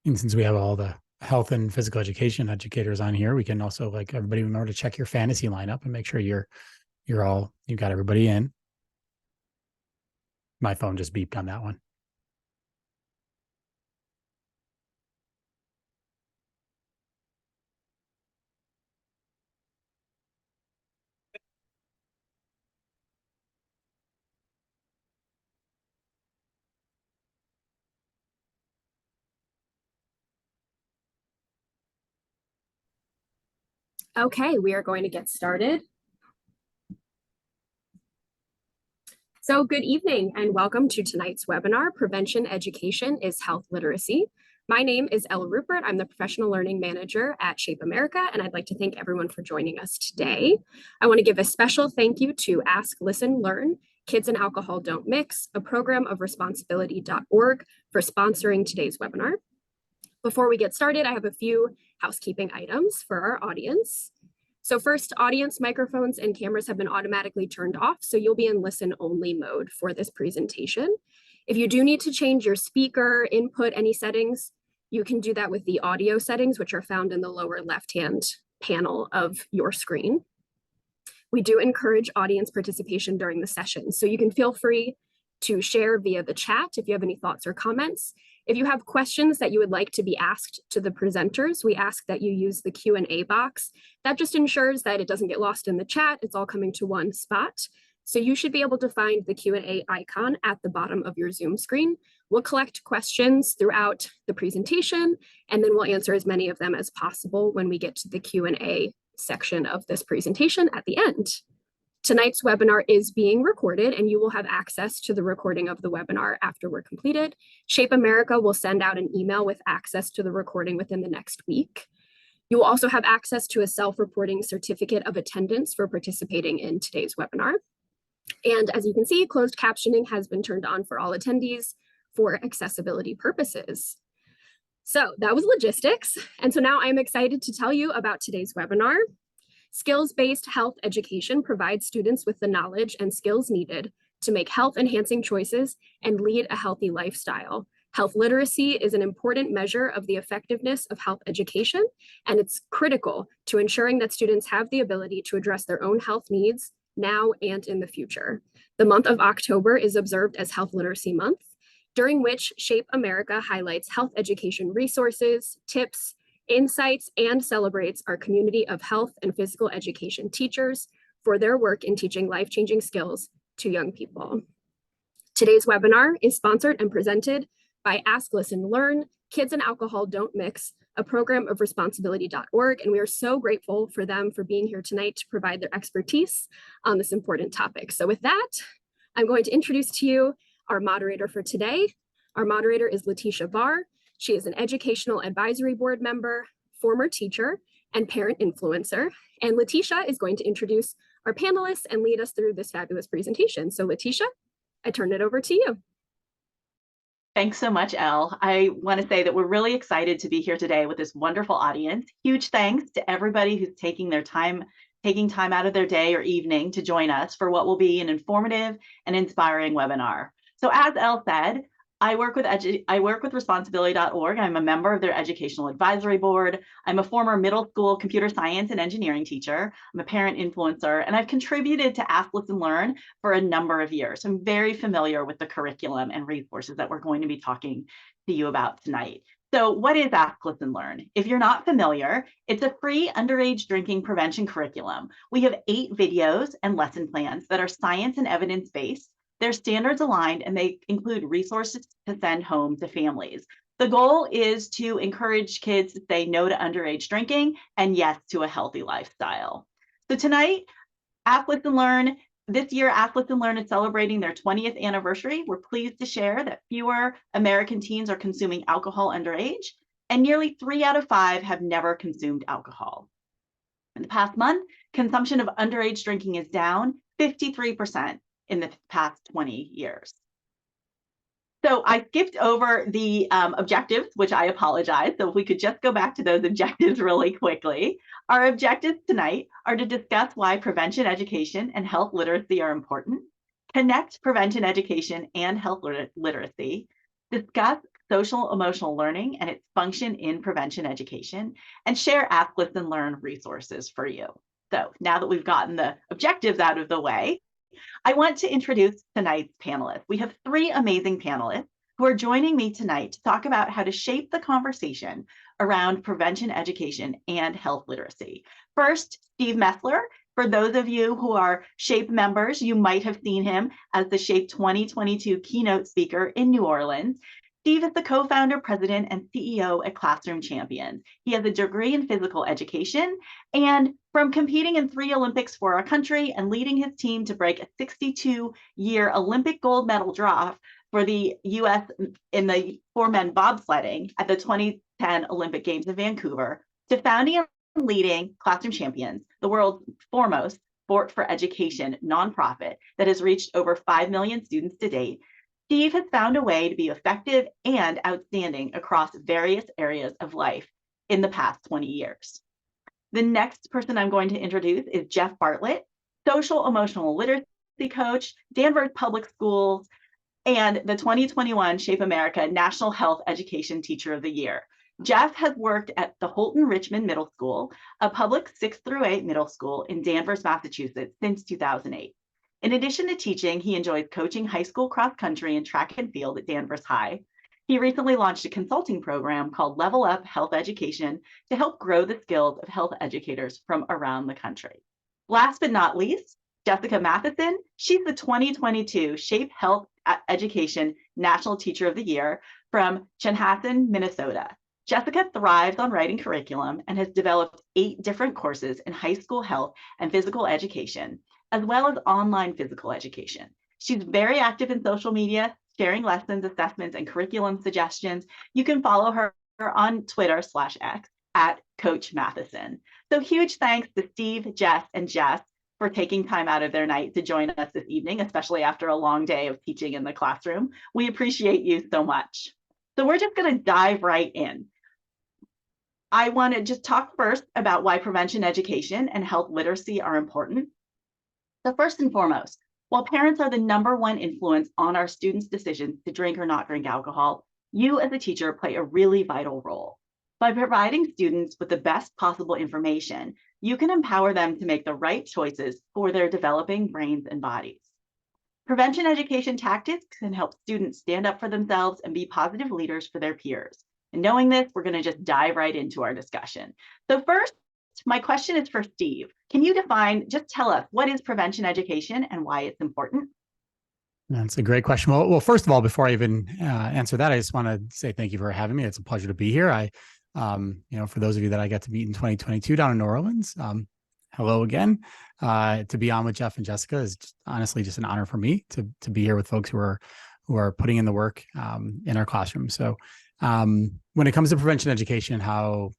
And since we have all the health and physical education educators on here, we can also, like, everybody remember to check your fantasy lineup and make sure you got everybody in. My phone just beeped on that one. Okay, we are going to get started. So good evening and welcome to tonight's webinar, Prevention Education is Health Literacy. My name is Ella Rupert. I'm the Professional Learning Manager at Shape America, and I'd like to thank everyone for joining us today. I want to give a special thank you to Ask, Listen, Learn, Kids and Alcohol Don't Mix, a program of responsibility.org for sponsoring today's webinar. Before we get started, I have a few housekeeping items for our audience. So first, audience microphones and cameras have been automatically turned off, so you'll be in listen-only mode for this presentation. If you do need to change your speaker, input any settings, you can do that with the audio settings, which are found in the lower left-hand panel of your screen. We do encourage audience participation during the session, so you can feel free to share via the chat if you have any thoughts or comments. If you have questions that you would like to be asked to the presenters, we ask that you use the Q&A box. That just ensures that it doesn't get lost in the chat. It's all coming to one spot. So you should be able to find the Q&A icon at the bottom of your Zoom screen. We'll collect questions throughout the presentation, and then we'll answer as many of them as possible when we get to the Q&A section of this presentation at the end. Tonight's webinar is being recorded, and you will have access to the recording of the webinar after we're completed. Shape America will send out an email with access to the recording within the next week. You will also have access to a self-reporting certificate of attendance for participating in today's webinar. And as you can see, closed captioning has been turned on for all attendees for accessibility purposes. So that was logistics. And so now I'm excited to tell you about today's webinar. Skills-based health education provides students with the knowledge and skills needed to make health-enhancing choices and lead a healthy lifestyle. Health literacy is an important measure of the effectiveness of health education, and it's critical to ensuring that students have the ability to address their own health needs now and in the future. The month of October is observed as Health Literacy Month, during which Shape America highlights health education resources, tips, insights, and celebrates our community of health and physical education teachers for their work in teaching life-changing skills to young people. Today's webinar is sponsored and presented by Ask, Listen, Learn, Kids and Alcohol Don't Mix, a program of responsibility.org, and we are so grateful for them for being here tonight to provide their expertise on this important topic. So with that, I'm going to introduce to you our moderator for today. Our moderator is Letitia Varr. She is an educational advisory board member, former teacher, and parent influencer. And Letitia is going to introduce our panelists and lead us through this fabulous presentation. So Letitia, I turn it over to you. Thanks so much, Elle. I want to say that we're really excited to be here today with this wonderful audience. Huge thanks to everybody who's taking time out of their day or evening to join us for what will be an informative and inspiring webinar. So as Elle said, I work with responsibility.org. I'm a member of their educational advisory board. I'm a former middle school computer science and engineering teacher. I'm a parent influencer, and I've contributed to Ask, Listen, Learn for a number of years. I'm very familiar with the curriculum and resources that we're going to be talking to you about tonight. So what is Ask, Listen, Learn? If you're not familiar, it's a free underage drinking prevention curriculum. We have 8 videos and lesson plans that are science and evidence-based. They're standards aligned, and they include resources to send home to families. The goal is to encourage kids to say no to underage drinking and yes to a healthy lifestyle. So tonight, Ask, Listen, Learn. This year, Ask, Listen, Learn is celebrating their 20th anniversary. We're pleased to share that fewer American teens are consuming alcohol underage, and nearly 3 out of 5 have never consumed alcohol. In the past month, consumption of underage drinking is down 53%. In the past 20 years. So I skipped over the objectives, which I apologize. So if we could just go back to those objectives really quickly. Our objectives tonight are to discuss why prevention education and health literacy are important, connect prevention education and health literacy, discuss social emotional learning and its function in prevention education, and share Ask, Listen, Learn resources for you. So now that we've gotten the objectives out of the way, I want to introduce tonight's panelists. We have three amazing panelists who are joining me tonight to talk about how to shape the conversation around prevention education and health literacy. First, Steve Messler. For those of you who are SHAPE members, you might have seen him as the SHAPE 2022 keynote speaker in New Orleans. Steve is the co-founder, president, and CEO at Classroom Champions. He has a degree in physical education, and from competing in 3 Olympics for our country and leading his team to break a 62-year Olympic gold medal draw for the U.S. in the 4-men bobsledding at the 2010 Olympic Games in Vancouver, to founding and leading Classroom Champions, the world's foremost sport for education nonprofit that has reached over 5 million students to date. Steve has found a way to be effective and outstanding across various areas of life in the past 20 years. The next person I'm going to introduce is Jeff Bartlett, social emotional literacy coach, Danvers Public Schools, and the 2021 Shape America National Health Education Teacher of the Year. Jeff has worked at the Holton Richmond Middle School, a public 6 through 8 middle school in Danvers, Massachusetts, since 2008. In addition to teaching, he enjoys coaching high school cross country and track and field at Danvers High. He recently launched a consulting program called Level Up Health Education to help grow the skills of health educators from around the country. Last but not least, Jessica Matheson. She's the 2022 SHAPE Health Education National Teacher of the Year from Chanhassen, Minnesota. Jessica thrives on writing curriculum and has developed 8 different courses in high school health and physical education, as well as online physical education. She's very active in social media, sharing lessons, assessments, and curriculum suggestions. You can follow her on Twitter/X at Coach Matheson. So huge thanks to Steve, Jess, and Jess for taking time out of their night to join us this evening, especially after a long day of teaching in the classroom. We appreciate you so much. So we're just going to dive right in. I want to just talk first about why prevention education and health literacy are important. So first and foremost, while parents are the #1 influence on our students' decisions to drink or not drink alcohol, you as a teacher play a really vital role. By providing students with the best possible information, you can empower them to make the right choices for their developing brains and bodies. Prevention education tactics can help students stand up for themselves and be positive leaders for their peers. And knowing this, we're going to just dive right into our discussion. So first, my question is for Steve. Can you just tell us, what is prevention education and why it's important? That's a great question. Well, first of all, before I even answer that, I just want to say thank you for having me. It's a pleasure to be here. For those of you that I got to meet in 2022 down in New Orleans, hello again. To be on with Jeff and Jessica is honestly just an honor for me to be here with folks who are putting in the work in our classroom. So when it comes to prevention education, how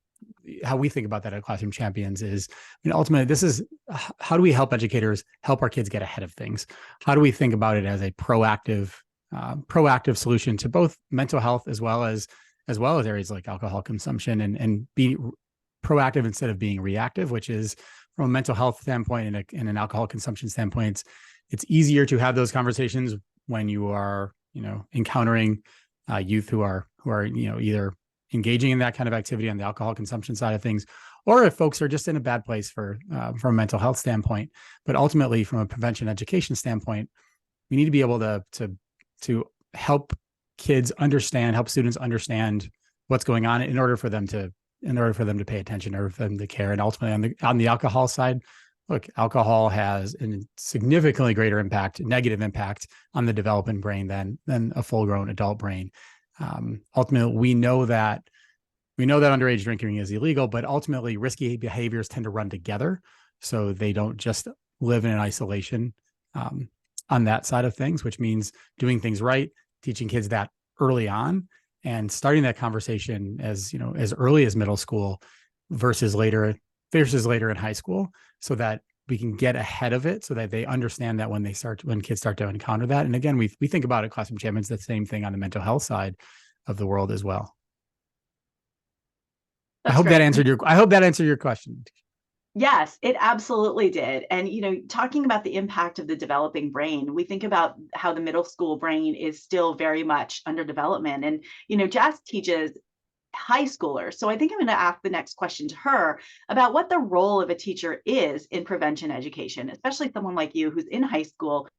we think about that at Classroom Champions is, ultimately, this is how do we help educators help our kids get ahead of things? How do we think about it as a proactive solution to both mental health as well as areas like alcohol consumption, and be proactive instead of being reactive, which is from a mental health standpoint and an alcohol consumption standpoint, it's easier to have those conversations when you are, encountering youth who are either engaging in that kind of activity on the alcohol consumption side of things, or if folks are just in a bad place from a mental health standpoint. But ultimately, from a prevention education standpoint, we need to be able to help help students understand what's going on in order for them to pay attention, or for them to care. And ultimately, on the alcohol side, look, alcohol has a significantly greater negative impact on the developing brain than a full-grown adult brain. Ultimately, we know that underage drinking is illegal, but ultimately risky behaviors tend to run together. So they don't just live in isolation on that side of things, which means doing things right, teaching kids that early on, and starting that conversation as early as middle school versus later in high school, so that we can get ahead of it, so that they understand that when kids start to encounter that. And again, we think about it, Classroom Champions, the same thing on the mental health side of the world as well. I hope that answered your question. Yes, it absolutely did. And, talking about the impact of the developing brain, we think about how the middle school brain is still very much under development. And, Jess teaches high schoolers. So I think I'm going to ask the next question to her about what the role of a teacher is in prevention education, especially someone like you who's in high school,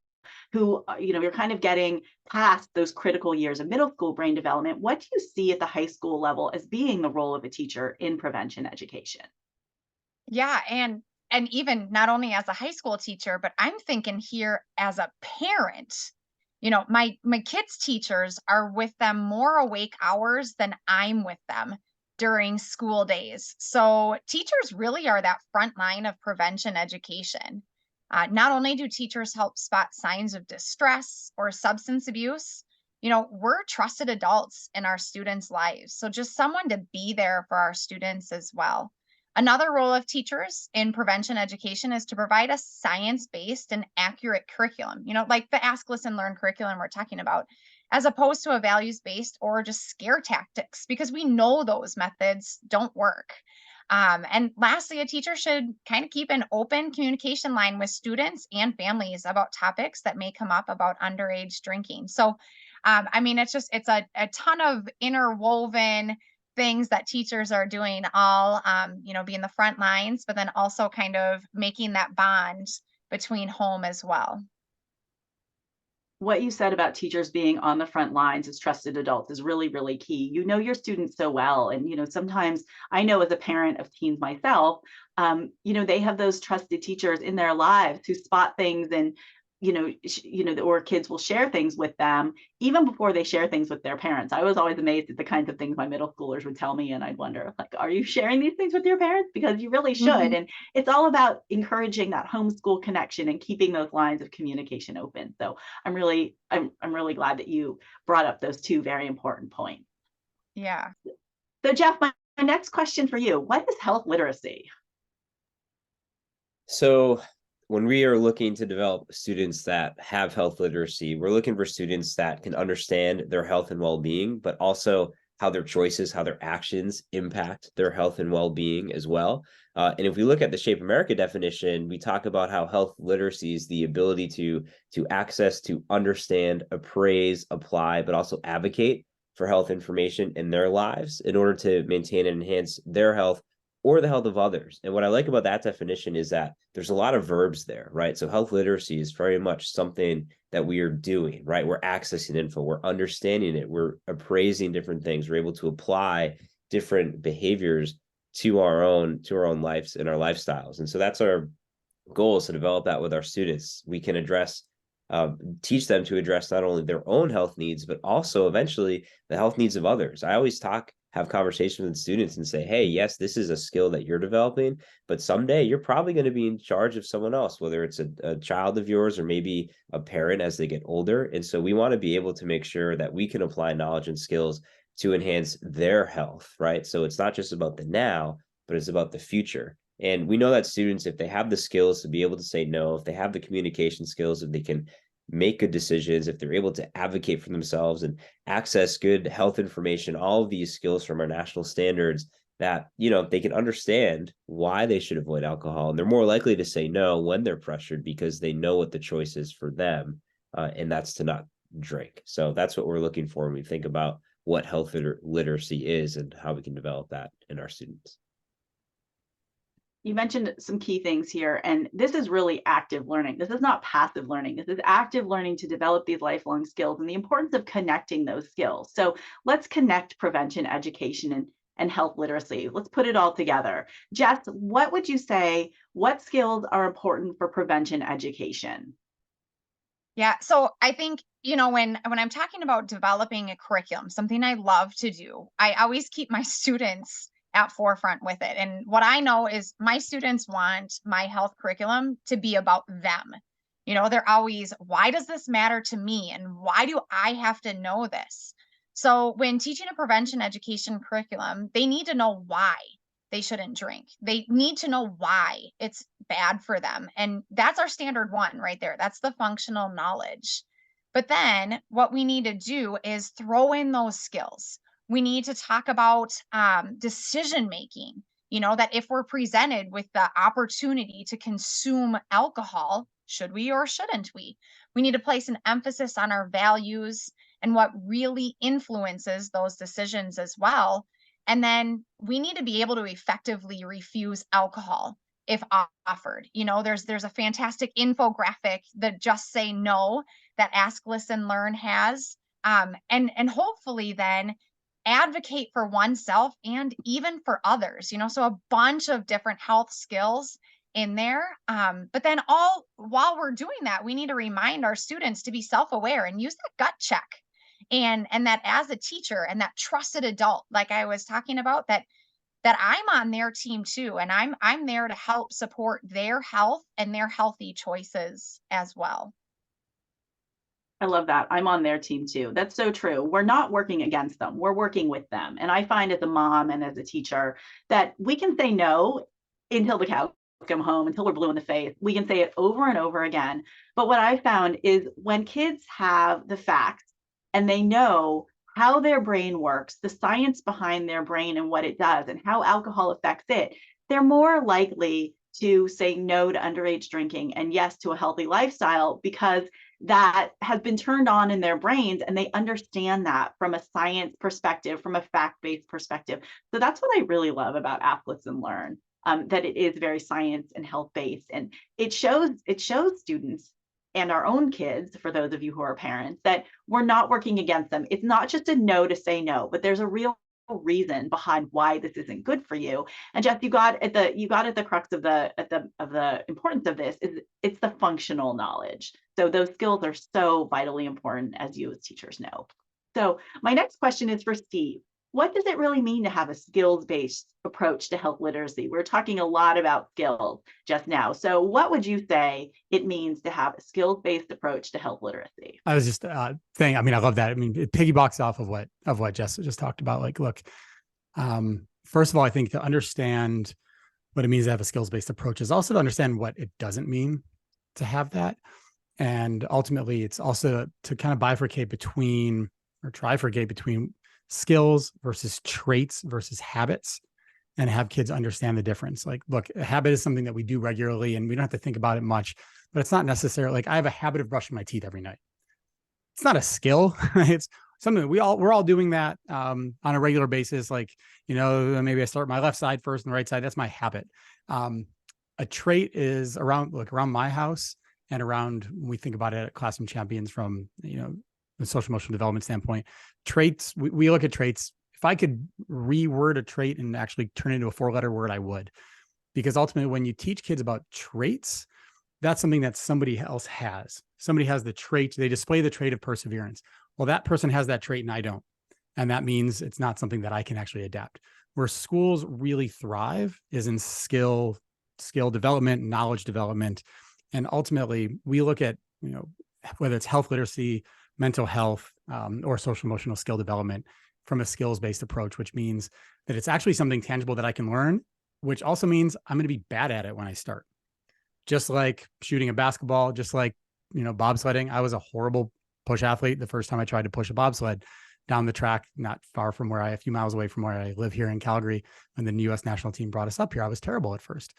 who, you're kind of getting past those critical years of middle school brain development. What do you see at the high school level as being the role of a teacher in prevention education? Yeah, and even not only as a high school teacher, but I'm thinking here as a parent. My kids' teachers are with them more awake hours than I'm with them during school days. So teachers really are that front line of prevention education. Not only do teachers help spot signs of distress or substance abuse, we're trusted adults in our students' lives. So just someone to be there for our students as well. Another role of teachers in prevention education is to provide a science-based and accurate curriculum, like the Ask, Listen, Learn curriculum we're talking about, as opposed to a values-based or just scare tactics, because we know those methods don't work. And lastly, a teacher should kind of keep an open communication line with students and families about topics that may come up about underage drinking. So, it's a ton of interwoven things that teachers are doing, all being the front lines, but then also kind of making that bond between home as well. What you said about teachers being on the front lines as trusted adults is really, really key. You know your students so well. And, sometimes I know as a parent of teens myself, they have those trusted teachers in their lives who spot things and, or kids will share things with them even before they share things with their parents. I was always amazed at the kinds of things my middle schoolers would tell me. And I'd wonder, like, are you sharing these things with your parents? Because you really should. Mhm. And it's all about encouraging that homeschool connection and keeping those lines of communication open. So I'm really glad that you brought up those two very important points. Yeah. So Jeff, my next question for you, what is health literacy? So when we are looking to develop students that have health literacy, we're looking for students that can understand their health and well-being, but also how their choices, how their actions impact their health and well-being as well. And if we look at the Shape America definition, we talk about how health literacy is the ability to access, to understand, appraise, apply, but also advocate for health information in their lives in order to maintain and enhance their health or the health of others. And what I like about that definition is that there's a lot of verbs there, right? So health literacy is very much something that we are doing, right? We're accessing info, we're understanding it, we're appraising different things, we're able to apply different behaviors to our own lives and our lifestyles. And so that's our goal, is to develop that with our students. We can teach them to address not only their own health needs, but also eventually the health needs of others. I always have conversations with students and say, hey, yes, this is a skill that you're developing, but someday you're probably going to be in charge of someone else, whether it's a child of yours or maybe a parent as they get older. And so we want to be able to make sure that we can apply knowledge and skills to enhance their health, right? So it's not just about the now, but it's about the future. And we know that students, if they have the skills to be able to say no, if they have the communication skills, if they can make good decisions, if they're able to advocate for themselves and access good health information, all of these skills from our national standards, that, they can understand why they should avoid alcohol. And they're more likely to say no when they're pressured because they know what the choice is for them. And that's to not drink. So that's what we're looking for when we think about what health literacy is and how we can develop that in our students. You mentioned some key things here, and this is really active learning. This is not passive learning. This is active learning to develop these lifelong skills and the importance of connecting those skills. So let's connect prevention education and health literacy. Let's put it all together. Jess, what would you say, what skills are important for prevention education? Yeah. So I think, when I'm talking about developing a curriculum, something I love to do, I always keep my students at forefront with it. And what I know is my students want my health curriculum to be about them. They're always, why does this matter to me? And why do I have to know this? So when teaching a prevention education curriculum, they need to know why they shouldn't drink. They need to know why it's bad for them. And that's our standard one right there. That's the functional knowledge. But then what we need to do is throw in those skills. We need to talk about decision making. that if we're presented with the opportunity to consume alcohol, should we or shouldn't we? We need to place an emphasis on our values and what really influences those decisions as well. And then we need to be able to effectively refuse alcohol if offered. There's a fantastic infographic, that Just Say No, that Ask, Listen, Learn has. And hopefully then advocate for oneself and even for others, so a bunch of different health skills in there. But then all while we're doing that, we need to remind our students to be self-aware and use that gut check. And that as a teacher and that trusted adult, like I was talking about, that I'm on their team too. And I'm there to help support their health and their healthy choices as well. I love that. I'm on their team too. That's so true. We're not working against them. We're working with them. And I find as a mom and as a teacher that we can say no until the cows come home, until we're blue in the face. We can say it over and over again. But what I found is when kids have the facts and they know how their brain works, the science behind their brain and what it does and how alcohol affects it, they're more likely to say no to underage drinking and yes to a healthy lifestyle, because that has been turned on in their brains and they understand that from a science perspective, from a fact-based perspective. So that's what I really love about Ask, Listen, Learn, that it is very science and health-based. And it shows students and our own kids, for those of you who are parents, that we're not working against them. It's not just a no to say no, but there's a real reason behind why this isn't good for you. And Jeff, you got at the crux of the importance of this. Is it's the functional knowledge. So those skills are so vitally important, as you as teachers know. So my next question is for Steve. What does it really mean to have a skills-based approach to health literacy? We're talking a lot about skills just now. So what would you say it means to have a skills-based approach to health literacy? I was just saying, I mean, I love that. I mean, it piggybacks off of what Jess just talked about. Like, look, first of all, I think to understand what it means to have a skills-based approach is also to understand what it doesn't mean to have that. And ultimately, it's also to kind of trifurcate between skills versus traits versus habits, and have kids understand the difference. Like, look, a habit is something that we do regularly and we don't have to think about it much, but it's not necessarily like I have a habit of brushing my teeth every night. It's not a skill. It's something we're all doing that on a regular basis. Like, maybe I start my left side first and the right side. That's my habit. A trait is around my house and around, when we think about it at Classroom Champions from, the social emotional development standpoint, traits, we look at traits. If I could reword a trait and actually turn it into a 4-letter word, I would. Because ultimately, when you teach kids about traits, that's something that somebody else has. Somebody has the trait, they display the trait of perseverance. Well, that person has that trait and I don't. And that means it's not something that I can actually adapt. Where schools really thrive is in skill development, knowledge development. And ultimately, we look at, whether it's health literacy, mental health, or social emotional skill development from a skills-based approach, which means that it's actually something tangible that I can learn, which also means I'm going to be bad at it when I start. Just like shooting a basketball, just like, bobsledding. I was a horrible push athlete the first time I tried to push a bobsled down the track, not far from a few miles away from where I live here in Calgary. When the U.S. national team brought us up here, I was terrible at first.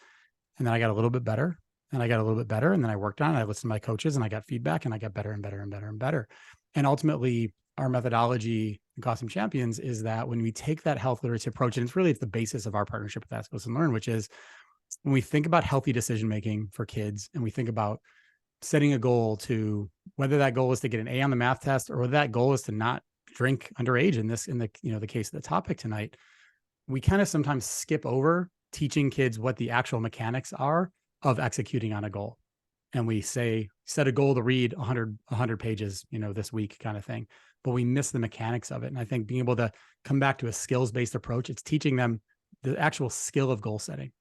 And then I got a little bit better. And I got a little bit better. And then I worked on it. I listened to my coaches and I got feedback and I got better and better and better and better. And ultimately, our methodology in Classroom Champions is that when we take that health literacy approach, and it's the basis of our partnership with Ask, Listen, Learn, which is when we think about healthy decision-making for kids and we think about setting a goal to, whether that goal is to get an A on the math test or whether that goal is to not drink underage in the case of the topic tonight, we kind of sometimes skip over teaching kids what the actual mechanics are of executing on a goal. And we set a goal to read 100 pages, this week kind of thing, but we miss the mechanics of it. And I think being able to come back to a skills-based approach, it's teaching them the actual skill of goal setting,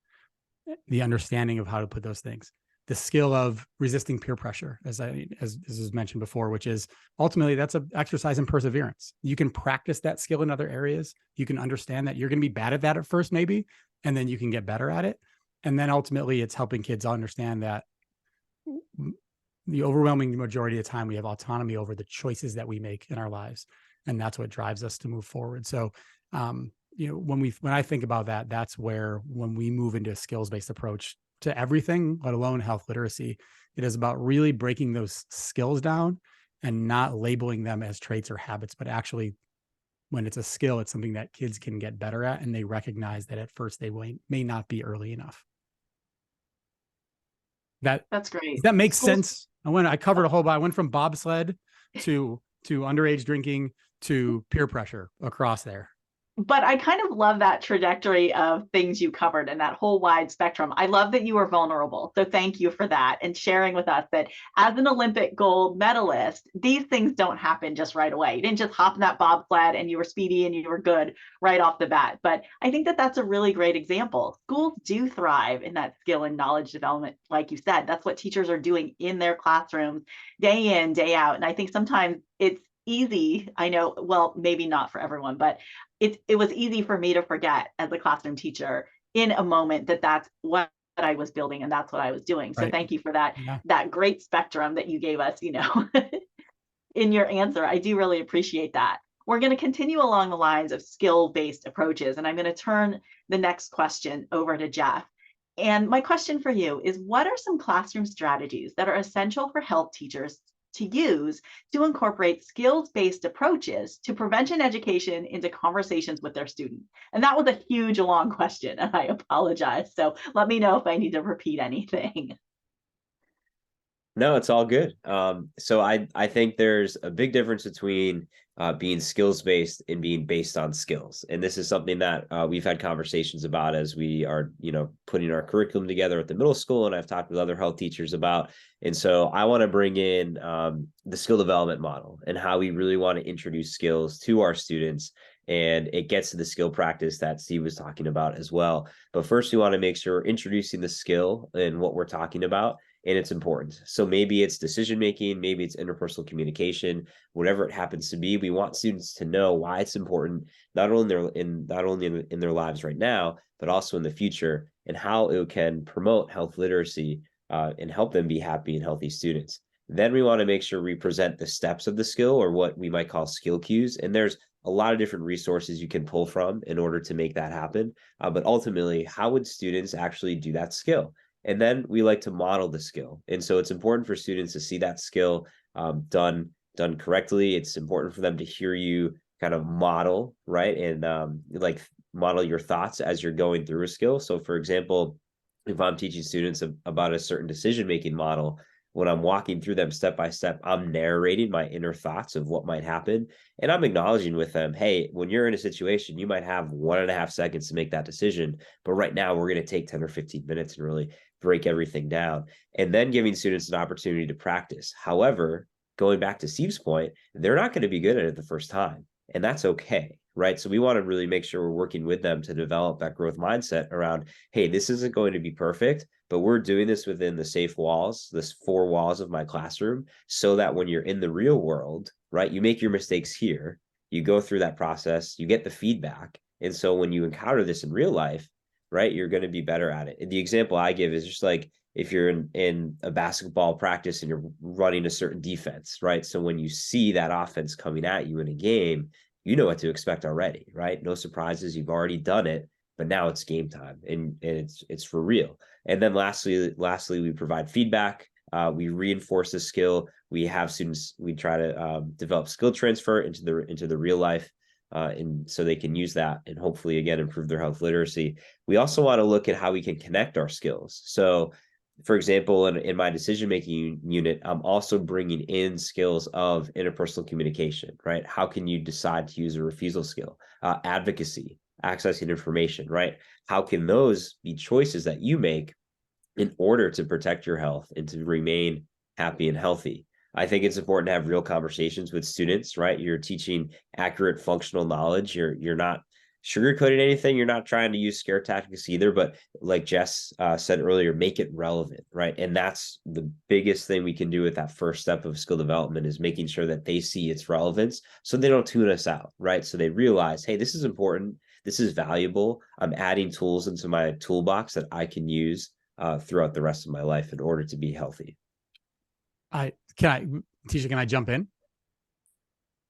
the understanding of how to put those things, the skill of resisting peer pressure, as was mentioned before, which is ultimately that's an exercise in perseverance. You can practice that skill in other areas. You can understand that you're going to be bad at that at first, maybe, and then you can get better at it. And then ultimately it's helping kids understand that the overwhelming majority of the time we have autonomy over the choices that we make in our lives. And that's what drives us to move forward. So when I think about that, that's where, when we move into a skills-based approach to everything, let alone health literacy, it is about really breaking those skills down and not labeling them as traits or habits, but actually, when it's a skill, it's something that kids can get better at, and they recognize that at first they may not be early enough. That's great. Does that make Schools- sense? I covered a whole, I went from bobsled to underage drinking to peer pressure across there. But I kind of love that trajectory of things you covered and that whole wide spectrum. I love that you were vulnerable. So thank you for that and sharing with us that as an Olympic gold medalist, these things don't happen just right away. You didn't just hop in that bobsled and you were speedy and you were good right off the bat. But I think that that's a really great example. Schools do thrive in that skill and knowledge development. Like you said, that's what teachers are doing in their classrooms day in, day out. And I think sometimes it's easy. I know, well, maybe not for everyone, but it was easy for me to forget as a classroom teacher in a moment that that's what I was building and that's what I was doing. So thank you for that, that great spectrum that you gave us, in your answer. I do really appreciate that. We're going to continue along the lines of skill-based approaches, and I'm going to turn the next question over to Jeff. And my question for you is, what are some classroom strategies that are essential for health teachers to use to incorporate skills-based approaches to prevention education into conversations with their students? And that was a huge, long question, and I apologize. So let me know if I need to repeat anything. No, it's all good. So I think there's a big difference between being skills-based and being based on skills. And this is something that we've had conversations about as we are, putting our curriculum together at the middle school, and I've talked with other health teachers about. And so I want to bring in the skill development model and how we really want to introduce skills to our students. And it gets to the skill practice that Steve was talking about as well. But first, we want to make sure we're introducing the skill and what we're talking about, and it's important. So maybe it's decision making, maybe it's interpersonal communication, whatever it happens to be. We want students to know why it's important, not only in their lives right now, but also in the future, and how it can promote health literacy and help them be happy and healthy students. Then we want to make sure we present the steps of the skill, or what we might call skill cues. And there's a lot of different resources you can pull from in order to make that happen. But ultimately, how would students actually do that skill? And then we like to model the skill. And so it's important for students to see that skill done correctly. It's important for them to hear you kind of model, right? And model your thoughts as you're going through a skill. So for example, if I'm teaching students about a certain decision-making model, when I'm walking through them step by step, I'm narrating my inner thoughts of what might happen. And I'm acknowledging with them, hey, when you're in a situation, you might have 1.5 seconds to make that decision. But right now, we're going to take 10 or 15 minutes and really break everything down. And then giving students an opportunity to practice. However, going back to Steve's point, they're not going to be good at it the first time. And that's okay, right? So we want to really make sure we're working with them to develop that growth mindset around, hey, this isn't going to be perfect, but we're doing this within the safe walls, this 4 walls of my classroom, so that when you're in the real world, right, you make your mistakes here, you go through that process, you get the feedback. And so when you encounter this in real life, right, you're going to be better at it. And the example I give is just like if you're in a basketball practice and you're running a certain defense, right? So when you see that offense coming at you in a game, you know what to expect already, right? No surprises. You've already done it, but now it's game time, and it's for real. And then lastly, we provide feedback. We reinforce the skill. We have students, we try to develop skill transfer into the real life, and so they can use that and hopefully, again, improve their health literacy. We also want to look at how we can connect our skills. So for example, in my decision-making unit, I'm also bringing in skills of interpersonal communication, right? How can you decide to use a refusal skill? Advocacy, accessing information, right? How can those be choices that you make in order to protect your health and to remain happy and healthy? I think it's important to have real conversations with students, right? You're teaching accurate functional knowledge. You're not sugarcoating anything. You're not trying to use scare tactics either, but like Jess said earlier, make it relevant, right? And that's the biggest thing we can do with that first step of skill development, is making sure that they see its relevance so they don't tune us out, right? So they realize, hey, this is important. This is valuable. I'm adding tools into my toolbox that I can use throughout the rest of my life in order to be healthy. Tisha, can I jump in?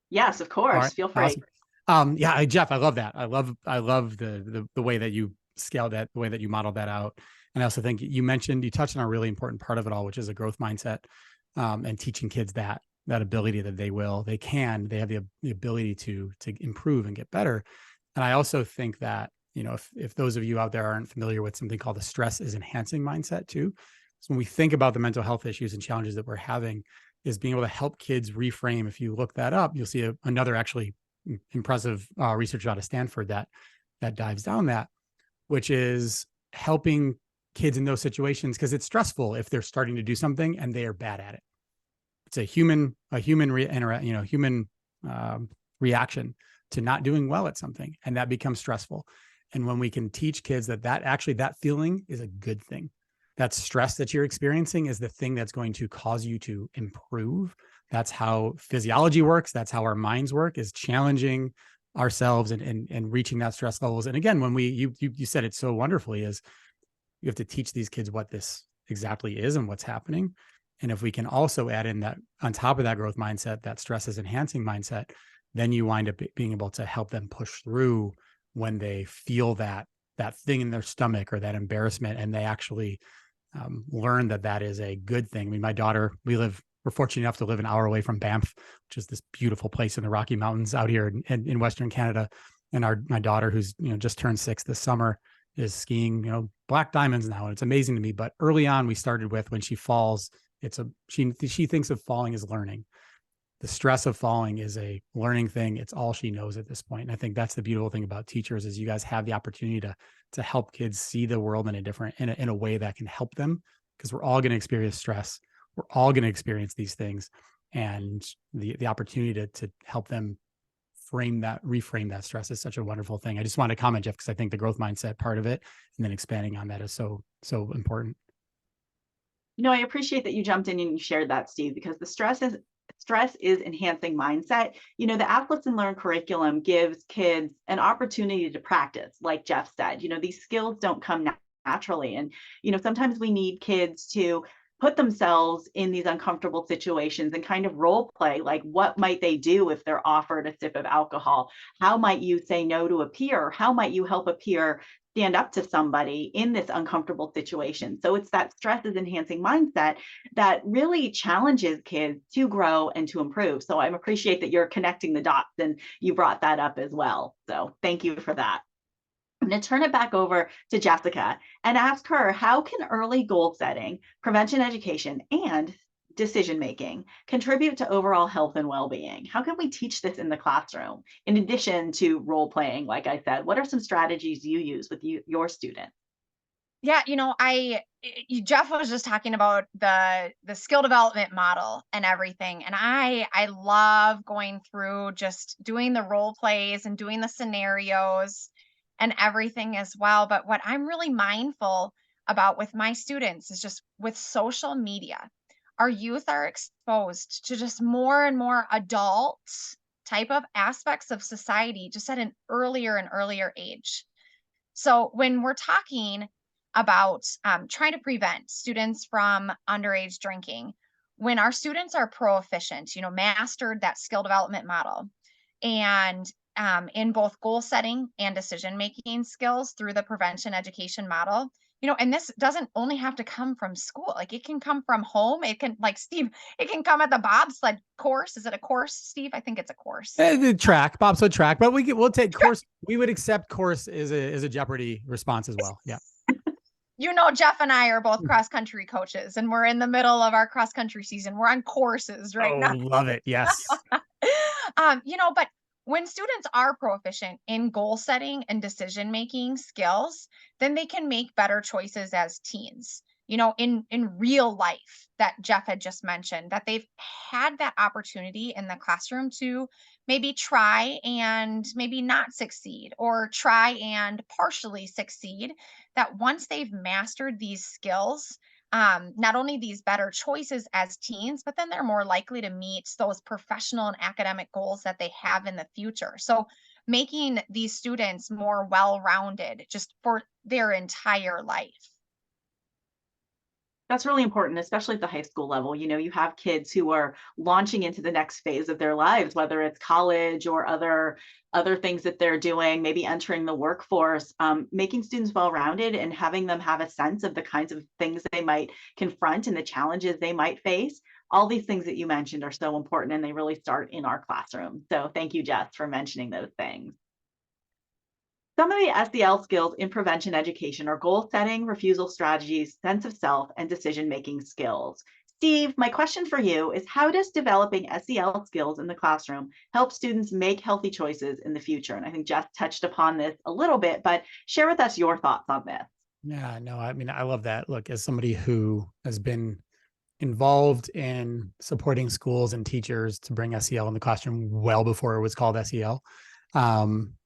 Yes, of course. Right. Feel free. Awesome. Yeah, Jeff, I love that. I love the way that you scaled that, the way that you modeled that out. And I also think you touched on a really important part of it all, which is a growth mindset, and teaching kids that ability that they have the ability to improve and get better. And I also think that, if those of you out there aren't familiar with something called the stress is enhancing mindset too. So when we think about the mental health issues and challenges that we're having, is being able to help kids reframe. If you look that up, you'll see another actually impressive research out of Stanford that dives down that, which is helping kids in those situations, because it's stressful if they're starting to do something and they are bad at it. It's a human reaction to not doing well at something, and that becomes stressful. And when we can teach kids that feeling is a good thing, that stress that you're experiencing is the thing that's going to cause you to improve. That's how physiology works. That's how our minds work, is challenging ourselves and reaching that stress levels. And again, when you said it so wonderfully, is you have to teach these kids what this exactly is and what's happening. And if we can also add in that, on top of that growth mindset, that stress is enhancing mindset, then you wind up being able to help them push through when they feel that thing in their stomach or that embarrassment, and they actually learn that is a good thing. I mean, my daughter, we're fortunate enough to live an hour away from Banff, which is this beautiful place in the Rocky Mountains out here in Western Canada. And my daughter, who's just turned 6 this summer, is skiing black diamonds now, and it's amazing to me. But early on, we started with, when she falls, she thinks of falling as learning. The stress of falling is a learning thing. It's all she knows at this point. And I think that's the beautiful thing about teachers, is you guys have the opportunity to help kids see the world in a way that can help them, because we're all going to experience stress. We're all going to experience these things, and the opportunity to help them reframe that stress is such a wonderful thing. I just want to comment, Jeff, because I think the growth mindset part of it, and then expanding on that, is so important. I appreciate that you jumped in and you shared that, Steve, because the stress is enhancing mindset. The Act Listen Learn curriculum gives kids an opportunity to practice, like Jeff said. These skills don't come naturally. And, sometimes we need kids to put themselves in these uncomfortable situations and kind of role play, like, what might they do if they're offered a sip of alcohol? How might you say no to a peer? How might you help a peer stand up to somebody in this uncomfortable situation? So it's that stress is enhancing mindset that really challenges kids to grow and to improve. So I appreciate that you're connecting the dots and you brought that up as well. So thank you for that. I'm going to turn it back over to Jessica and ask her, how can early goal setting, prevention education, and decision making contribute to overall health and well-being? How can we teach this in the classroom in addition to role playing? Like I said, what are some strategies you use with your students? Yeah, Jeff was just talking about the skill development model and everything, and I love going through just doing the role plays and doing the scenarios and everything as well. But what I'm really mindful about with my students is just with social media, our youth are exposed to just more and more adult type of aspects of society just at an earlier and earlier age. So when we're talking about trying to prevent students from underage drinking, when our students are proficient, mastered that skill development model, and in both goal setting and decision making skills through the prevention education model, and this doesn't only have to come from school. Like, it can come from home. It can, like Steve, it can come at the bobsled course. Is it a course, Steve? I think it's a course. The track, bobsled track, but we'll take course. We would accept course as a Jeopardy response as well. Yeah. Jeff and I are both cross country coaches, and we're in the middle of our cross country season. We're on courses right now. Love it. Yes. But when students are proficient in goal setting and decision making skills, then they can make better choices as teens. In real life, that Jeff had just mentioned, that they've had that opportunity in the classroom to maybe try and maybe not succeed, or try and partially succeed, that once they've mastered these skills, not only these better choices as teens, but then they're more likely to meet those professional and academic goals that they have in the future. So making these students more well-rounded just for their entire life. That's really important, especially at the high school level. You know, you have kids who are launching into the next phase of their lives, whether it's college or other things that they're doing, maybe entering the workforce. Making students well-rounded and having them have a sense of the kinds of things they might confront and the challenges they might face. All these things that you mentioned are so important, and they really start in our classroom. So thank you, Jess, for mentioning those things. Some of the SEL skills in prevention education are goal setting, refusal strategies, sense of self, and decision-making skills. Steve, my question for you is, how does developing SEL skills in the classroom help students make healthy choices in the future? And I think Jess touched upon this a little bit, but share with us your thoughts on this. Yeah, no, I mean, I love that. Look, as somebody who has been involved in supporting schools and teachers to bring SEL in the classroom well before it was called SEL,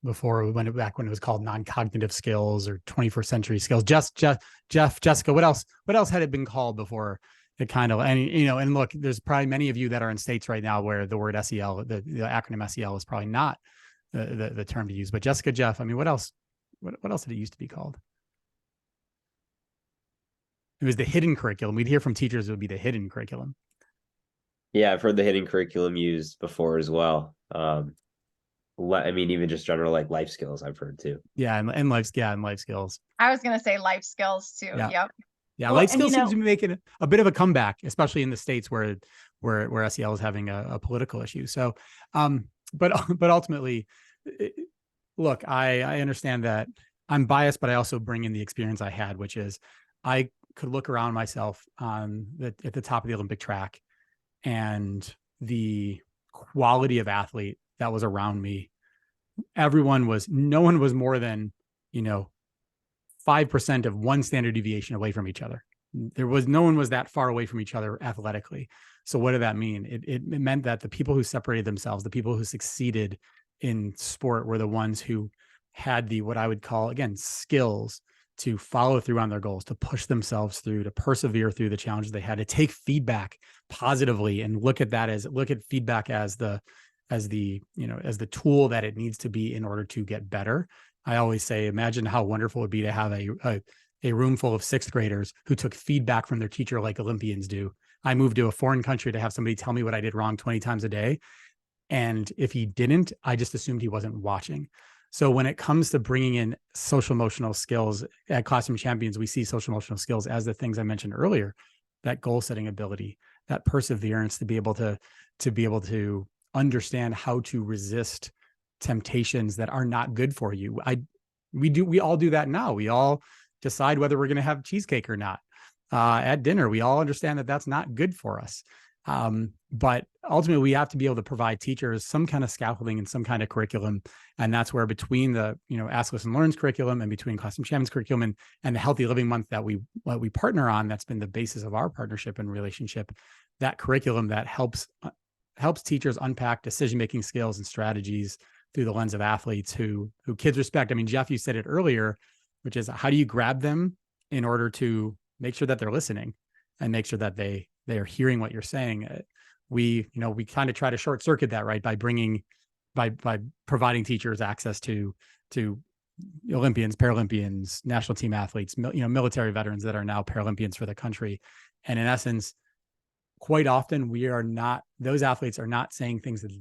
before back when it was called non-cognitive skills or 21st century skills. Jessica, what else had it been called before it kind of, and and look, there's probably many of you that are in states right now where the word SEL, the acronym SEL is probably not the term to use. But Jessica, Jeff, I mean, what else did it used to be called? It was the hidden curriculum. We'd hear from teachers it would be the hidden curriculum. Yeah, I've heard the hidden curriculum used before as well. I mean, even just general like life skills I've heard too. Yeah, and life skills. I was going to say life skills too. Yeah. Yep. Yeah, Well, life and, skills seems to be making a bit of a comeback, especially in the states where SEL is having a political issue. So, but ultimately, look, I understand that I'm biased, but I also bring in the experience I had, which is I could look around myself at the top of the Olympic track and the quality of athlete that was around me. No one was more than, 5% of one standard deviation away from each other. No one was that far away from each other athletically. So what did that mean? It meant that the people who separated themselves, the people who succeeded in sport were the ones who had what I would call, again, skills to follow through on their goals, to push themselves through, to persevere through the challenges they had, to take feedback positively and look at feedback as the tool that it needs to be in order to get better. I always say, imagine how wonderful it would be to have a room full of sixth graders who took feedback from their teacher like Olympians do. I moved to a foreign country to have somebody tell me what I did wrong 20 times a day. And if he didn't, I just assumed he wasn't watching. So when it comes to bringing in social emotional skills at Classroom Champions, we see social emotional skills as the things I mentioned earlier, that goal setting ability, that perseverance to be able to understand how to resist temptations that are not good for you. We all do that now. We all decide whether we're going to have cheesecake or not at dinner. We all understand that that's not good for us. But ultimately, we have to be able to provide teachers some kind of scaffolding and some kind of curriculum. And that's where between the, Ask, Listen, Learn's curriculum and between Classroom Champions curriculum and the Healthy Living Month that we partner on, that's been the basis of our partnership and relationship, that curriculum that helps teachers unpack decision-making skills and strategies through the lens of athletes who kids respect. I mean, Jeff, you said it earlier, which is how do you grab them in order to make sure that they're listening and make sure that they are hearing what you're saying. We kind of try to short circuit that, right? By providing teachers access to Olympians, Paralympians, national team athletes, military veterans that are now Paralympians for the country. And in essence, quite often those athletes are not saying things that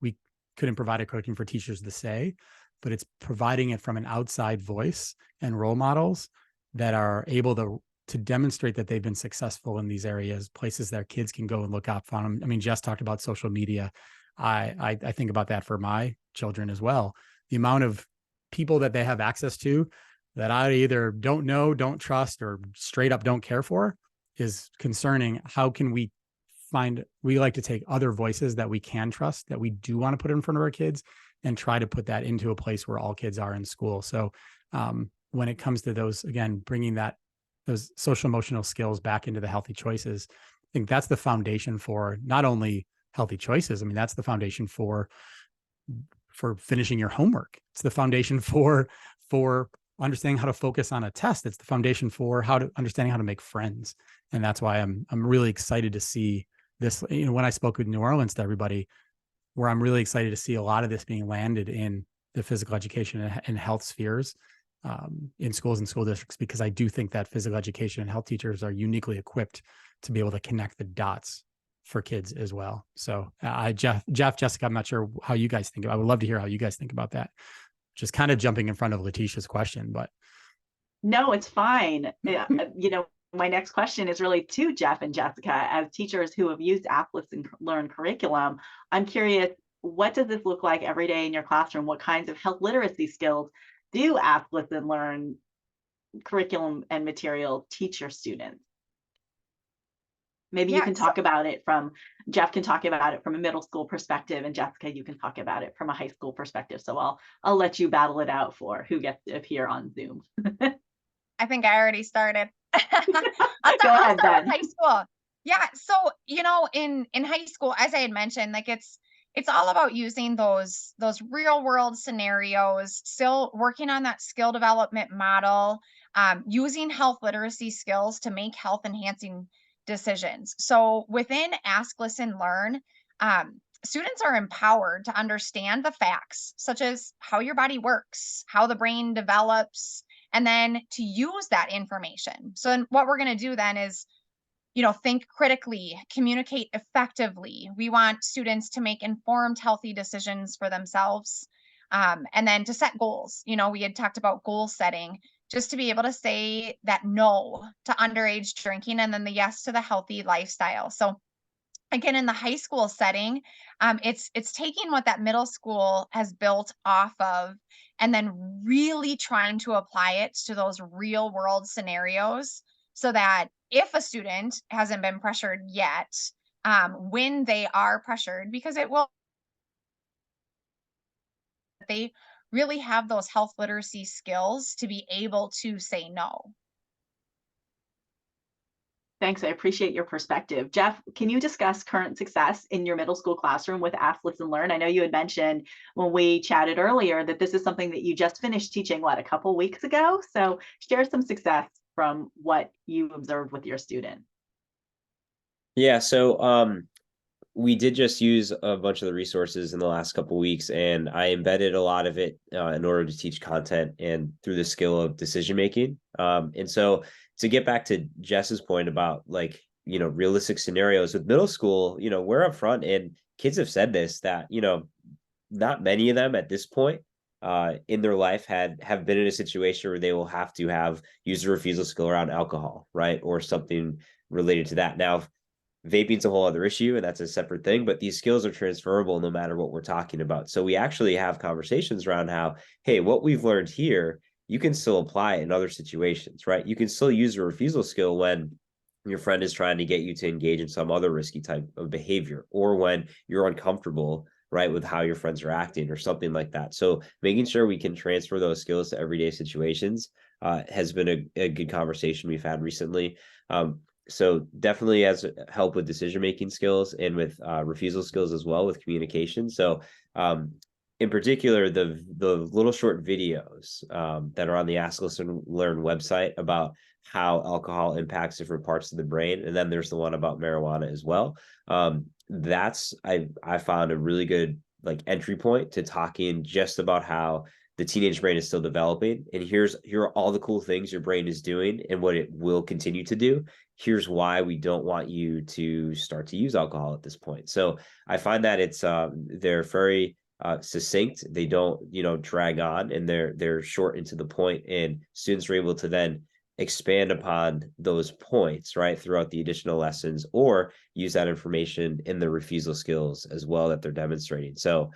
we couldn't provide a curriculum for teachers to say, but it's providing it from an outside voice and role models that are able to demonstrate that they've been successful in these areas, places that kids can go and look up on them. I mean, Jess talked about social media. I think about that for my children as well. The amount of people that they have access to that I either don't know, don't trust, or straight up don't care for is concerning. How can we like to take other voices that we can trust, that we do want to put in front of our kids, and try to put that into a place where all kids are in school. So when it comes to those, again, bringing those social emotional skills back into the healthy choices, I think that's the foundation for not only healthy choices. I mean, that's the foundation for finishing your homework. It's the foundation for understanding how to focus on a test. It's the foundation for understanding how to make friends. And that's why I'm really excited to see this. When I spoke with New Orleans to everybody, where I'm really excited to see a lot of this being landed in the physical education and health spheres. in schools and school districts, because I do think that physical education and health teachers are uniquely equipped to be able to connect the dots for kids as well. So Jeff, Jessica, I'm not sure how you guys think. I would love to hear how you guys think about that. Just kind of jumping in front of Letitia's question, but. No, it's fine. My next question is really to Jeff and Jessica. As teachers who have used Ask, Listen, Learn curriculum, I'm curious, what does this look like every day in your classroom? What kinds of health literacy skills do Ask, Listen, Learn curriculum and material teach your students? Maybe you can talk about it Jeff can talk about it from a middle school perspective, and Jessica, you can talk about it from a high school perspective. So I'll let you battle it out for who gets to appear on Zoom. I think I already started. Go ahead, Ben. High school. Yeah. So, in high school, as I had mentioned, like it's all about using those real world scenarios, still working on that skill development model, using health literacy skills to make health enhancing decisions. So within Ask, Listen, Learn, students are empowered to understand the facts, such as how your body works, how the brain develops, and then to use that information. So what we're going to do then is, think critically, communicate effectively. We want students to make informed, healthy decisions for themselves. And then to set goals. We had talked about goal setting, just to be able to say that no to underage drinking, and then the yes to the healthy lifestyle. So again, in the high school setting, it's taking what that middle school has built off of, and then really trying to apply it to those real world scenarios, so that if a student hasn't been pressured yet, when they are pressured, because it will, they really have those health literacy skills to be able to say no. Thanks. I appreciate your perspective. Jeff, can you discuss current success in your middle school classroom with Ask, Listen, Learn? I know you had mentioned when we chatted earlier that this is something that you just finished teaching, a couple weeks ago? So share some success from what you observed with your students. Yeah, so we did just use a bunch of the resources in the last couple of weeks, and I embedded a lot of it in order to teach content and through the skill of decision making. And so to get back to Jess's point about realistic scenarios with middle school, we're upfront, and kids have said this, that not many of them at this point in their life have been in a situation where they will have to have used a refusal skill around alcohol, right, or something related to that. Now, vaping's a whole other issue, and that's a separate thing, but these skills are transferable no matter what we're talking about. So we actually have conversations around how, hey, what we've learned here, you can still apply it in other situations, right? You can still use a refusal skill when your friend is trying to get you to engage in some other risky type of behavior, or when you're uncomfortable, right, with how your friends are acting or something like that. So making sure we can transfer those skills to everyday situations has been a good conversation we've had recently. So definitely has help with decision-making skills and with refusal skills as well, with communication. So in particular, the little short videos that are on the Ask, Listen, Learn website about how alcohol impacts different parts of the brain. And then there's the one about marijuana as well. That's, I found a really good entry point to talking just about how the teenage brain is still developing. And here are all the cool things your brain is doing and what it will continue to do. Here's why we don't want you to start to use alcohol at this point. So I find that it's they're very succinct. They don't drag on, and they're short and to the point, and students are able to then expand upon those points right throughout the additional lessons, or use that information in the refusal skills as well that they're demonstrating. So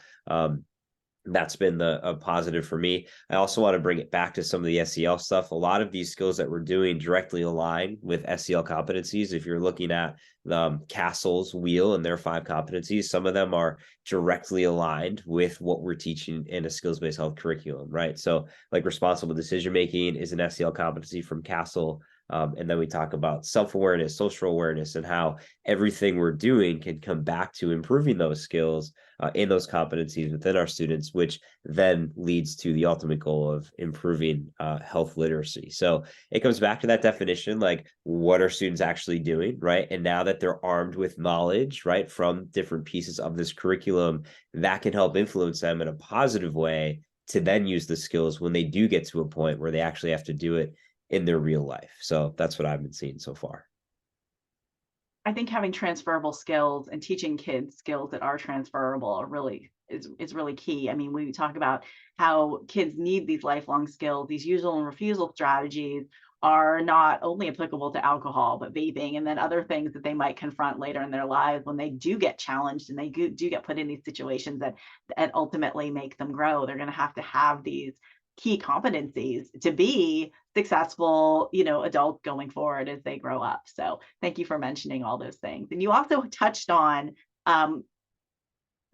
that's been a positive for me. I also want to bring it back to some of the SEL stuff. A lot of these skills that we're doing directly align with SEL competencies. If you're looking at the Castle's wheel and their 5 competencies, some of them are directly aligned with what we're teaching in a skills-based health curriculum, right? So responsible decision-making is an SEL competency from Castle. And then we talk about self-awareness, social awareness, and how everything we're doing can come back to improving those skills in those competencies within our students, which then leads to the ultimate goal of improving health literacy. So it comes back to that definition, what are students actually doing, right? And now that they're armed with knowledge, right, from different pieces of this curriculum, that can help influence them in a positive way to then use the skills when they do get to a point where they actually have to do it in their real life. So that's what I've been seeing so far. I think having transferable skills and teaching kids skills that are transferable are really is really key. I mean, we talk about how kids need these lifelong skills. These usual and refusal strategies are not only applicable to alcohol, but vaping, and then other things that they might confront later in their lives when they do get challenged and they do get put in these situations that ultimately make them grow. They're going to have these key competencies to be successful, adults going forward as they grow up. So thank you for mentioning all those things. And you also touched on our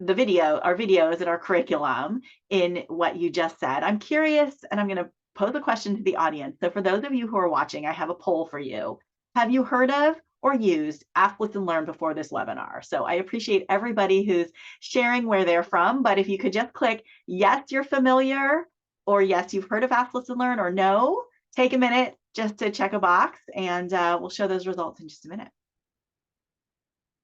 videos and our curriculum in what you just said. I'm curious, and I'm going to pose a question to the audience. So for those of you who are watching, I have a poll for you. Have you heard of or used Ask, Listen, Learn before this webinar? So I appreciate everybody who's sharing where they're from, but if you could just click yes, you're familiar, or yes, you've heard of Ask, Listen, Learn, or no, take a minute just to check a box, and we'll show those results in just a minute.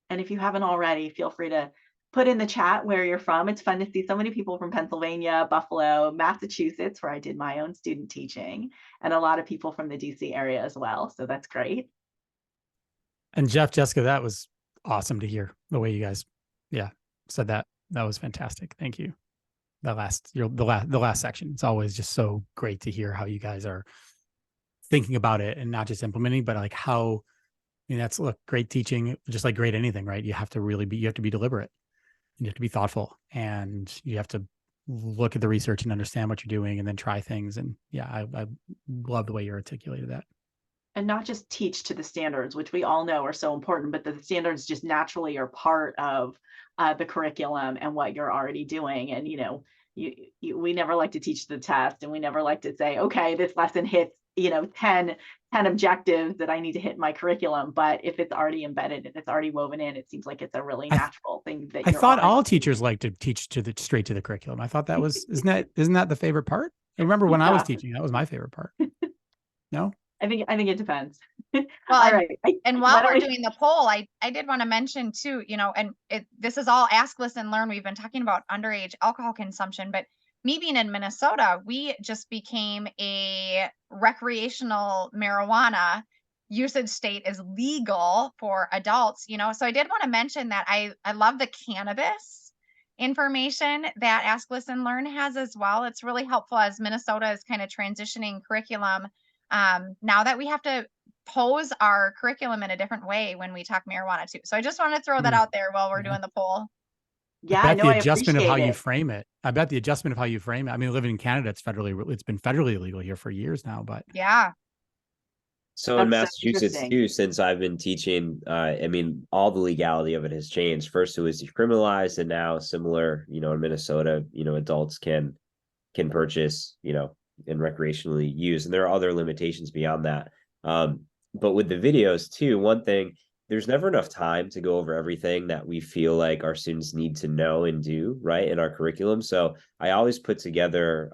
And if you haven't already, feel free to put in the chat where you're from. It's fun to see so many people from Pennsylvania, Buffalo, Massachusetts, where I did my own student teaching, and a lot of people from the DC area as well. So that's great. And Jeff, Jessica, that was awesome to hear the way you guys, said that. That was fantastic. Thank you. The last section. It's always just so great to hear how you guys are thinking about it and not just implementing, but like how, that's great teaching, just like great anything, right? You have to be deliberate, and you have to be thoughtful, and you have to look at the research and understand what you're doing and then try things. And I love the way you articulated that. And not just teach to the standards, which we all know are so important, but the standards just naturally are part of the curriculum and what you're already doing. And, we never like to teach the test, and we never like to say, okay, this lesson hits, 10 objectives that I need to hit in my curriculum. But if it's already embedded and it's already woven in, it seems like it's a really natural thing that I thought all teachers like to teach straight to the curriculum. I thought that was, isn't that the favorite part? I remember when I was teaching, that was my favorite part. No? I think it depends. Well, all right. And while we're doing the poll, I did want to mention too, this is all Ask, Listen, Learn. We've been talking about underage alcohol consumption, but me being in Minnesota, we just became a recreational marijuana usage state is legal for adults, so I did want to mention that I love the cannabis information that Ask, Listen, Learn has as well. It's really helpful as Minnesota is kind of transitioning curriculum. Now that we have to pose our curriculum in a different way when we talk marijuana too. So I just want to throw that out there while we're doing the poll. Yeah, I bet the adjustment of how you frame it. I mean, living in Canada, it's been federally illegal here for years now, but yeah. So in Massachusetts too, since I've been teaching, all the legality of it has changed. First it was decriminalized, and now similar, in Minnesota, adults can purchase, and recreationally use, and there are other limitations beyond that. But with the videos too, one thing, there's never enough time to go over everything that we feel like our students need to know and do right in our curriculum. So I always put together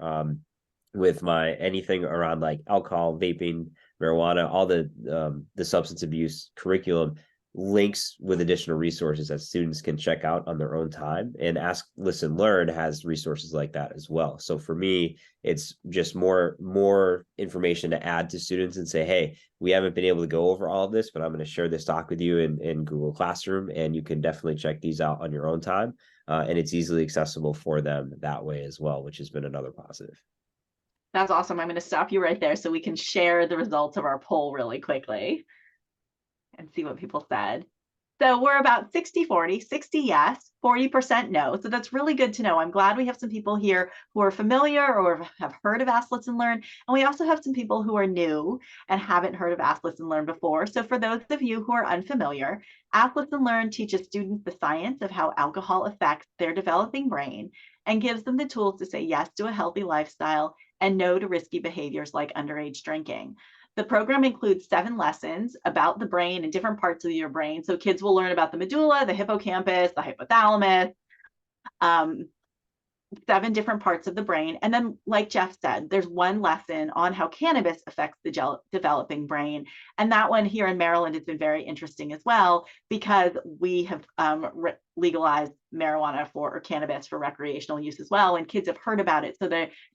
with anything around like alcohol, vaping, marijuana, all the substance abuse curriculum, links with additional resources that students can check out on their own time. And Ask, Listen, Learn has resources like that as well. So for me, it's just more information to add to students and say, hey, we haven't been able to go over all of this, but I'm going to share this doc with you in Google Classroom, and you can definitely check these out on your own time. And it's easily accessible for them that way as well, which has been another positive. That's awesome. I'm going to stop you right there so we can share the results of our poll really quickly and see what people said. So we're about 60-40, 60 yes, 40% no. So that's really good to know. I'm glad we have some people here who are familiar or have heard of Ask, Listen, Learn. And we also have some people who are new and haven't heard of Ask, Listen, Learn before. So for those of you who are unfamiliar, Ask, Listen, Learn teaches students the science of how alcohol affects their developing brain and gives them the tools to say yes to a healthy lifestyle and no to risky behaviors like underage drinking. The program includes 7 lessons about the brain and different parts of your brain. So kids will learn about the medulla, the hippocampus, the hypothalamus, 7 different parts of the brain. And then, like Jeff said, there's 1 lesson on how cannabis affects the developing brain. And that one here in Maryland has been very interesting as well, because we have legalize marijuana or cannabis for recreational use as well, and kids have heard about it, so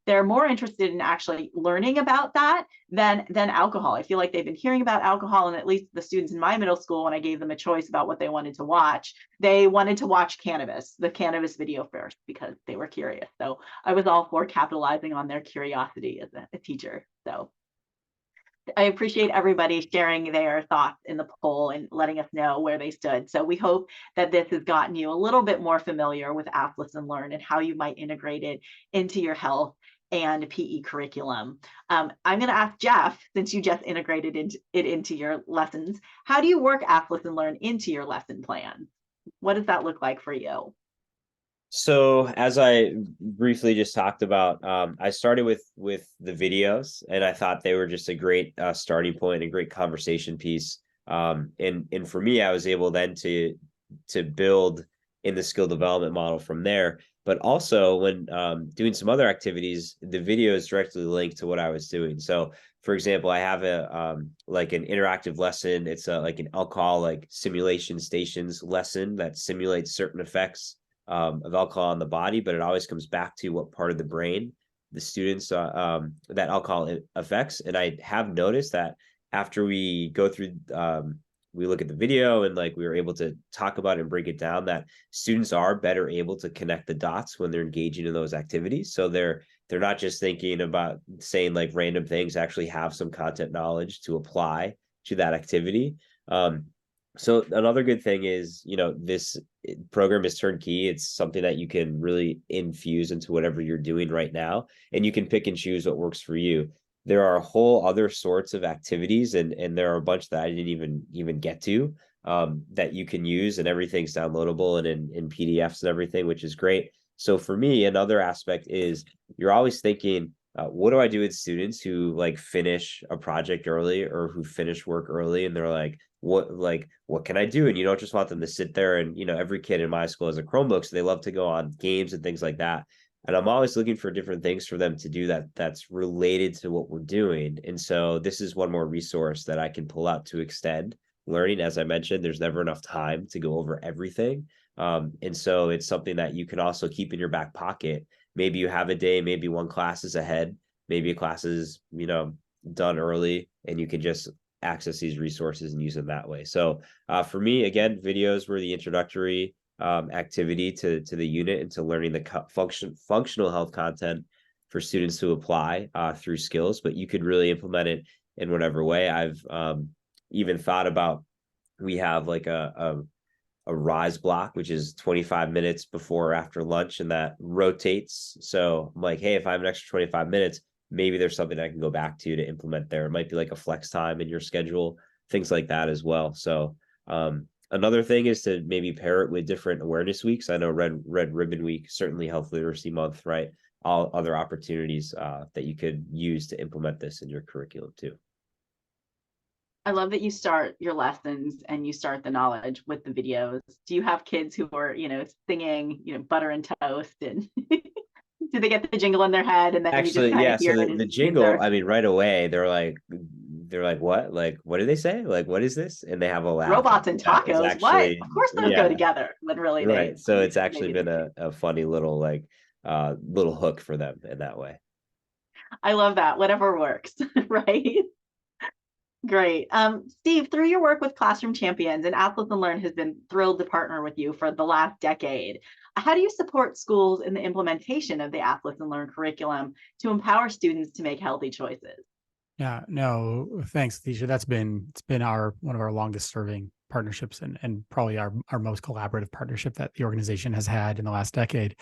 they're more interested in actually learning about that than alcohol. I feel like they've been hearing about alcohol, and at least the students in my middle school, when I gave them a choice about what they wanted to watch, they wanted to watch the cannabis video first, because they were curious. So I was all for capitalizing on their curiosity as a teacher. So I appreciate everybody sharing their thoughts in the poll and letting us know where they stood. So we hope that this has gotten you a little bit more familiar with Ask, Listen, Learn and how you might integrate it into your health and PE curriculum. I'm going to ask Jeff, since you just integrated it into your lessons, how do you work Ask, Listen, Learn into your lesson plan? What does that look like for you? So as I briefly just talked about, I started with the videos, and I thought they were just a great starting point, a great conversation piece. And for me, I was able then to build in the skill development model from there. But also when doing some other activities, the video is directly linked to what I was doing. So for example, I have a like an interactive lesson. It's like an alcohol like simulation stations lesson that simulates certain effects of alcohol on the body, but it always comes back to what part of the brain the students that alcohol affects. And I have noticed that after we go through, we look at the video and like we were able to talk about it and break it down, that students are better able to connect the dots when they're engaging in those activities. So they're not just thinking about saying like random things, actually have some content knowledge to apply to that activity. So another good thing is, this program is turnkey. It's something that you can really infuse into whatever you're doing right now, and you can pick and choose what works for you. There are a whole other sorts of activities, and there are a bunch that I didn't even get to that you can use, and everything's downloadable and in PDFs and everything, which is great. So for me, another aspect is you're always thinking, what do I do with students who like finish a project early or who finish work early, and they're like, what can I do? And you don't just want them to sit there and, every kid in my school has a Chromebook, so they love to go on games and things like that. And I'm always looking for different things for them to do that's related to what we're doing. And so this is one more resource that I can pull out to extend learning. As I mentioned, there's never enough time to go over everything. And so it's something that you can also keep in your back pocket. Maybe you have a day, maybe one class is ahead, maybe a class is, done early, and you can just access these resources and use them that way. So for me, again, videos were the introductory activity to the unit and to learning the functional health content for students to apply through skills, but you could really implement it in whatever way. I've even thought about, we have like a rise block, which is 25 minutes before or after lunch, and that rotates. So I'm like, hey, if I have an extra 25 minutes, maybe there's something I can go back to implement there. It might be like a flex time in your schedule, things like that as well. So another thing is to maybe pair it with different awareness weeks. I know Red Ribbon Week, certainly Health Literacy Month, right? All other opportunities that you could use to implement this in your curriculum too. I love that you start your lessons and you start the knowledge with the videos. Do you have kids who are, singing, butter and toast, and do they get the jingle in their head? And then actually, you just yeah. hear So the jingle, I mean, right away, they're like, what? Like, what do they say? Like, what is this? And they have a laugh. Robots and tacos. Actually, what? Of course those go together. Literally, right. So it's actually been a funny little little hook for them in that way. I love that. Whatever works, right? Great. Steve, through your work with Classroom Champions, and Ask, Listen, Learn has been thrilled to partner with you for the last decade. How do you support schools in the implementation of the Ask, Listen, Learn curriculum to empower students to make healthy choices? Yeah, no, thanks, Tisha. It's been one of our longest serving partnerships, and probably our most collaborative partnership that the organization has had in the last decade.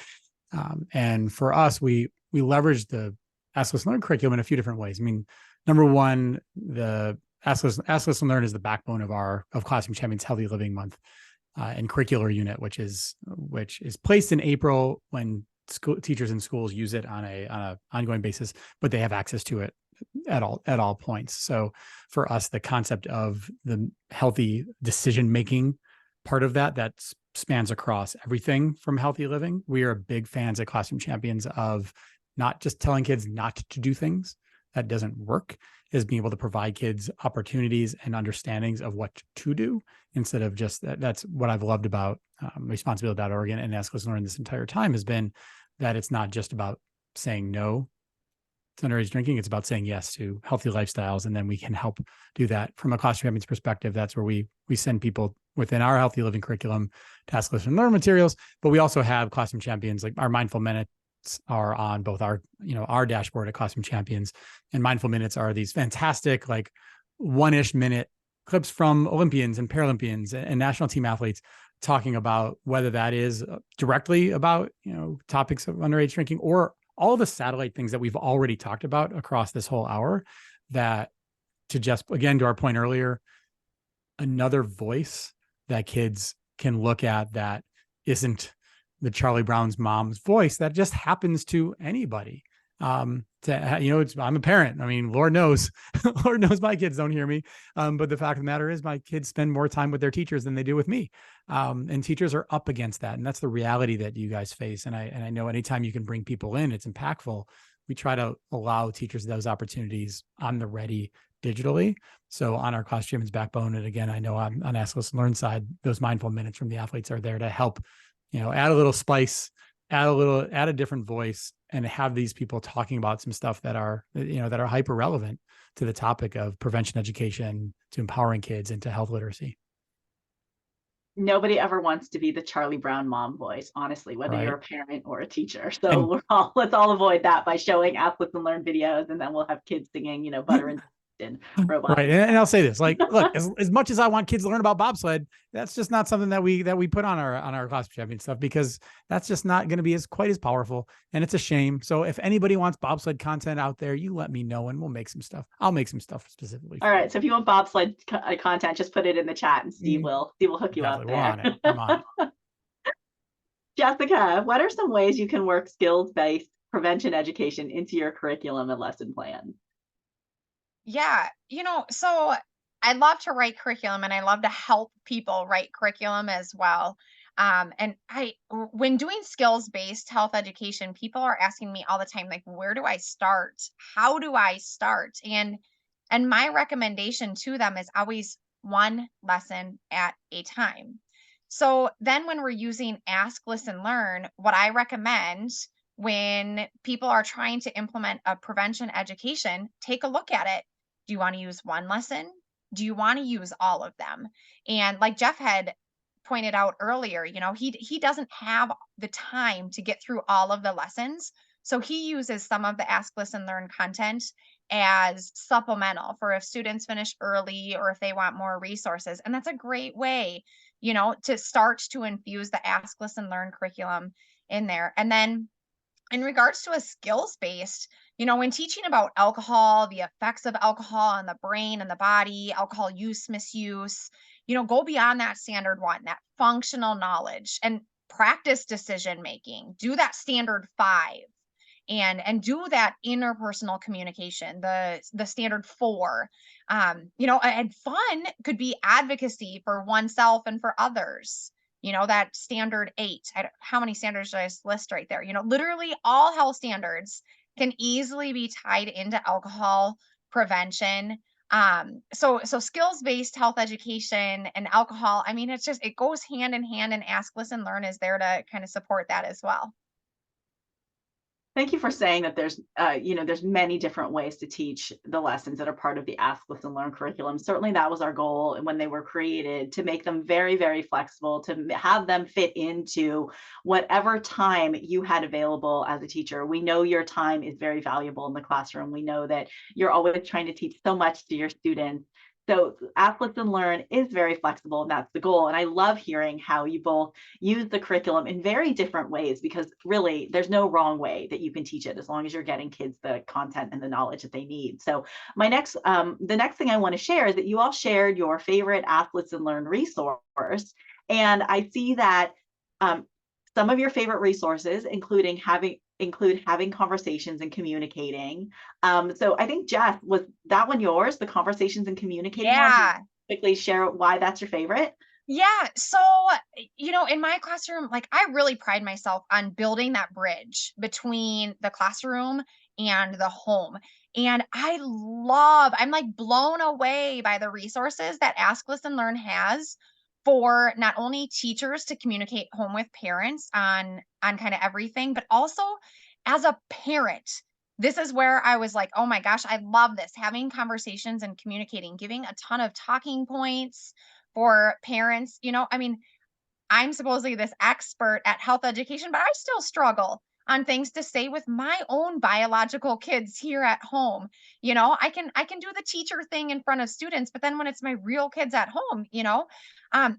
And for us, we leverage the Ask, Listen, Learn curriculum in a few different ways. I mean, number one, the Ask, Listen, Learn is the backbone of Classroom Champions Healthy Living Month and curricular unit, which is placed in April when school teachers in schools use it on a ongoing basis, but they have access to it at all points. So for us, the concept of the healthy decision making part of that spans across everything from healthy living. We are big fans at Classroom Champions of not just telling kids not to do things, that doesn't work, is being able to provide kids opportunities and understandings of what to do instead of just that. That's what I've loved about responsibility.org and Ask, Listen, Learn this entire time, has been that it's not just about saying no to underage drinking. It's about saying yes to healthy lifestyles. And then we can help do that from a Classroom Champions perspective. That's where we send people within our healthy living curriculum to Ask, Listen, Learn materials. But we also have Classroom Champions, like our mindful minutes are on both our, our dashboard at Classroom Champions. And mindful minutes are these fantastic, like 1-ish minute clips from Olympians and Paralympians and national team athletes talking about whether that is directly about, topics of underage drinking or all the satellite things that we've already talked about across this whole hour, that to just, again, to our point earlier, another voice that kids can look at that isn't the Charlie Brown's mom's voice that just happens to anybody. I'm a parent. I mean, Lord knows, Lord knows my kids don't hear me. But the fact of the matter is my kids spend more time with their teachers than they do with me. And teachers are up against that. And that's the reality that you guys face. And I know anytime you can bring people in, it's impactful. We try to allow teachers those opportunities on the ready digitally. So on our Classroom Champions backbone, and again, I know on Ask, Listen, Learn side, those mindful minutes from the athletes are there to help, add a little spice, add a different voice, and have these people talking about some stuff that are, that are hyper relevant to the topic of prevention education, to empowering kids, and to health literacy. Nobody ever wants to be the Charlie Brown mom voice, honestly, whether you're a parent or a teacher. So let's all avoid that by showing Ask, Listen, Learn videos, and then we'll have kids singing, butter and robots. Right. And I'll say this, like, look, as much as I want kids to learn about bobsled, that's just not something that we put on our Classroom Champion stuff, because that's just not going to be quite as powerful. And it's a shame. So if anybody wants bobsled content out there, you let me know and we'll make some stuff. I'll make some stuff specifically. All right. So if you want bobsled content, just put it in the chat and Steve will hook you up there. We're on it. I'm on it. Jessica, what are some ways you can work skills-based prevention education into your curriculum and lesson plan? Yeah, so I love to write curriculum and I love to help people write curriculum as well. And when doing skills-based health education, people are asking me all the time, like, where do I start? How do I start? And my recommendation to them is always one lesson at a time. So then when we're using Ask, Listen, Learn, what I recommend when people are trying to implement a prevention education, take a look at it. Do you want to use one lesson? Do you want to use all of them? And like Jeff had pointed out earlier, he doesn't have the time to get through all of the lessons. So he uses some of the Ask, Listen, Learn content as supplemental for if students finish early or if they want more resources. And that's a great way, to start to infuse the Ask, Listen, Learn curriculum in there. And then in regards to a skills-based, when teaching about alcohol, the effects of alcohol on the brain and the body, alcohol use, misuse, go beyond that standard one, that functional knowledge, and practice decision making. Do that standard 5 and do that interpersonal communication, the standard 4. And fun could be advocacy for oneself and for others. That standard 8. How many standards did I just list right there? Literally all health standards can easily be tied into alcohol prevention. So skills-based health education and alcohol, I mean, it goes hand in hand, and Ask, Listen, Learn is there to kind of support that as well. Thank you for saying that there's many different ways to teach the lessons that are part of the Ask, Listen, Learn curriculum. Certainly that was our goal when they were created, to make them very, very flexible, to have them fit into whatever time you had available as a teacher. We know your time is very valuable in the classroom. We know that you're always trying to teach so much to your students. So Ask, Listen, Learn is very flexible, and that's the goal. And I love hearing how you both use the curriculum in very different ways, because really there's no wrong way that you can teach it as long as you're getting kids the content and the knowledge that they need. So the next thing I want to share is that you all shared your favorite Ask, Listen, Learn resource. And I see that some of your favorite resources include having conversations and communicating. So I think, Jess, was that one yours, the conversations and communicating? Yeah. Quickly share why that's your favorite. Yeah. So, in my classroom, like, I really pride myself on building that bridge between the classroom and the home. And I'm like blown away by the resources that Ask, Listen, Learn has for not only teachers to communicate home with parents on kind of everything, but also as a parent. This is where I was like, oh my gosh, I love this. Having conversations and communicating, giving a ton of talking points for parents. I mean, I'm supposedly this expert at health education, but I still struggle on things to say with my own biological kids here at home. I can do the teacher thing in front of students, but then when it's my real kids at home,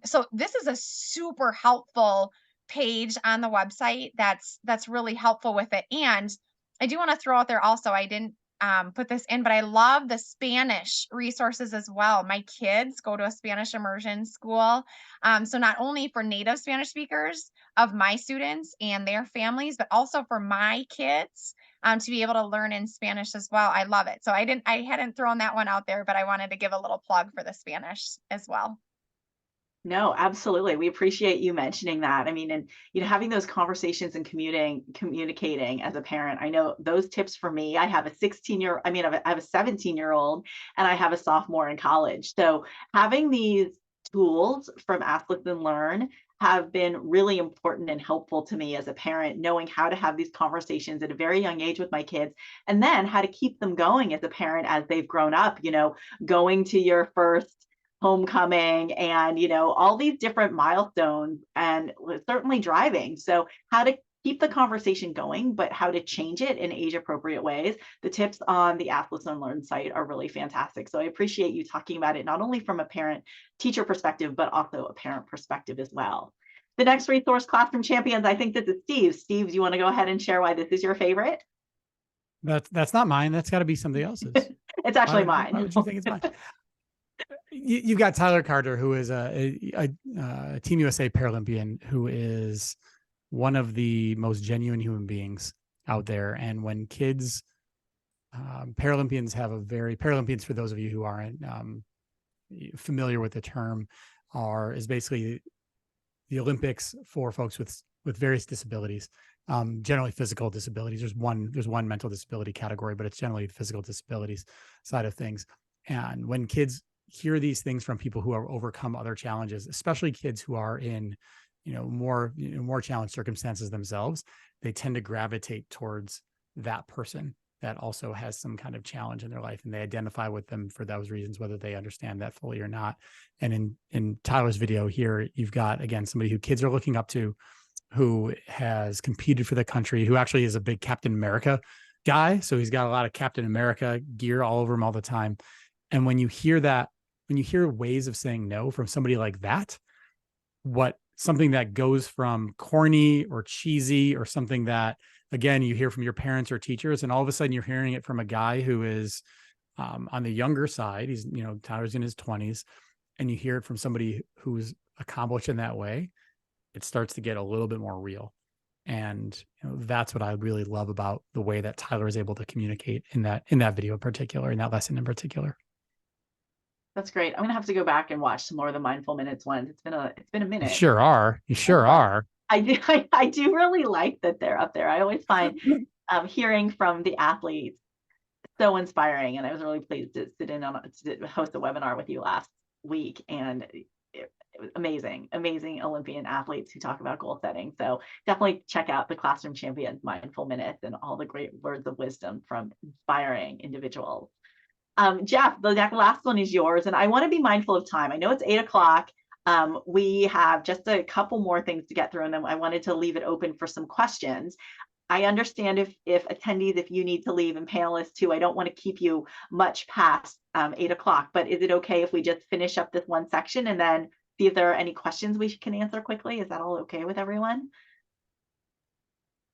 so this is a super helpful page on the website that's really helpful with it. And I do want to throw out there also, I didn't put this in, but I love the Spanish resources as well. My kids go to a Spanish immersion school. So not only for native Spanish speakers of my students and their families, but also for my kids to be able to learn in Spanish as well. I love it. So I hadn't thrown that one out there, but I wanted to give a little plug for the Spanish as well. No, absolutely. We appreciate you mentioning that. I mean, and having those conversations and communicating as a parent. I know those tips for me. I have a 17-year-old, and I have a sophomore in college. So having these tools from Ask, Listen, Learn have been really important and helpful to me as a parent, knowing how to have these conversations at a very young age with my kids, and then how to keep them going as a parent as they've grown up, going to your first homecoming and all these different milestones, and certainly driving. So how to keep the conversation going, but how to change it in age appropriate ways. The tips on the Ask, Listen, Learn site are really fantastic. So I appreciate you talking about it, not only from a parent teacher perspective, but also a parent perspective as well. The next resource, Classroom Champions, I think this is Steve. Steve, do you want to go ahead and share why this is your favorite? That's not mine. That's got to be somebody else's. It's actually mine. Why would you think it's mine? You've got Tyler Carter, who is a Team USA Paralympian, who is one of the most genuine human beings out there. And when kids, Paralympians Paralympians, for those of you who aren't familiar with the term, is basically the Olympics for folks with various disabilities, generally physical disabilities. There's one mental disability category, but it's generally physical disabilities side of things. And when kids hear these things from people who have overcome other challenges, especially kids who are in more challenged circumstances themselves, they tend to gravitate towards that person that also has some kind of challenge in their life, and they identify with them for those reasons, whether they understand that fully or not. And in Tyler's video here, you've got, again, somebody who kids are looking up to, who has competed for the country, who actually is a big Captain America guy. So he's got a lot of Captain America gear all over him all the time. And when you hear ways of saying no from somebody like that, something that goes from corny or cheesy or something that, again, you hear from your parents or teachers, and all of a sudden you're hearing it from a guy who is on the younger side. He's, Tyler's in his 20s, and you hear it from somebody who's accomplished in that way. It starts to get a little bit more real. And that's what I really love about the way that Tyler is able to communicate in that video in particular, in that lesson in particular. That's great. I'm gonna have to go back and watch some more of the Mindful Minutes ones. It's been a minute. You sure are. I do really like that they're up there. I always find hearing from the athletes so inspiring, and I was really pleased to host a webinar with you last week, and it was amazing Olympian athletes who talk about goal setting. So definitely check out the Classroom Champions Mindful Minutes and all the great words of wisdom from inspiring individuals. Jeff, the last one is yours, and I want to be mindful of time. I know it's 8 o'clock. We have just a couple more things to get through, and then I wanted to leave it open for some questions. I understand if attendees, if you need to leave, and panelists too, I don't want to keep you much past 8 o'clock, but is it okay if we just finish up this one section and then see if there are any questions we can answer quickly? Is that all okay with everyone?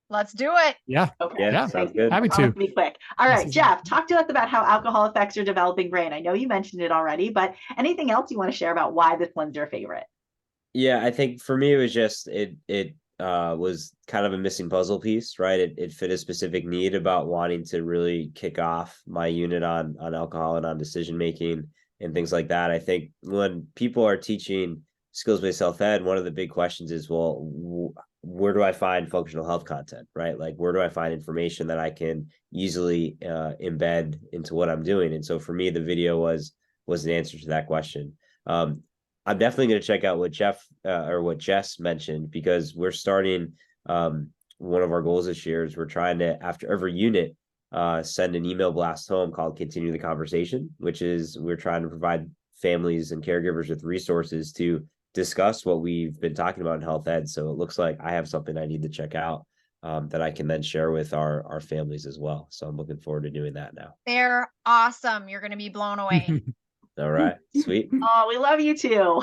Let's do it. Yeah. Okay. Yeah, sounds good. Happy to. Be quick. All right, Jeff, talk to us about how alcohol affects your developing brain. I know you mentioned it already, but anything else you want to share about why this one's your favorite? Yeah, I think for me, it was just, it was kind of a missing puzzle piece, right? It fit a specific need about wanting to really kick off my unit on alcohol and on decision making and things like that. I think when people are teaching skills-based self-ed, one of the big questions is, well, where do I find functional health content, right? Like, where do I find information that I can easily embed into what I'm doing? And so for me, the video was an answer to that question. I'm definitely going to check out what what Jess mentioned, because we're starting, one of our goals this year is we're trying to, after every unit, send an email blast home called Continue the Conversation, which is we're trying to provide families and caregivers with resources to discuss what we've been talking about in health ed. So it looks like I have something I need to check out, that I can then share with our families as well. So I'm looking forward to doing that now. They're awesome. You're going to be blown away. All right, sweet. Oh, we love you too.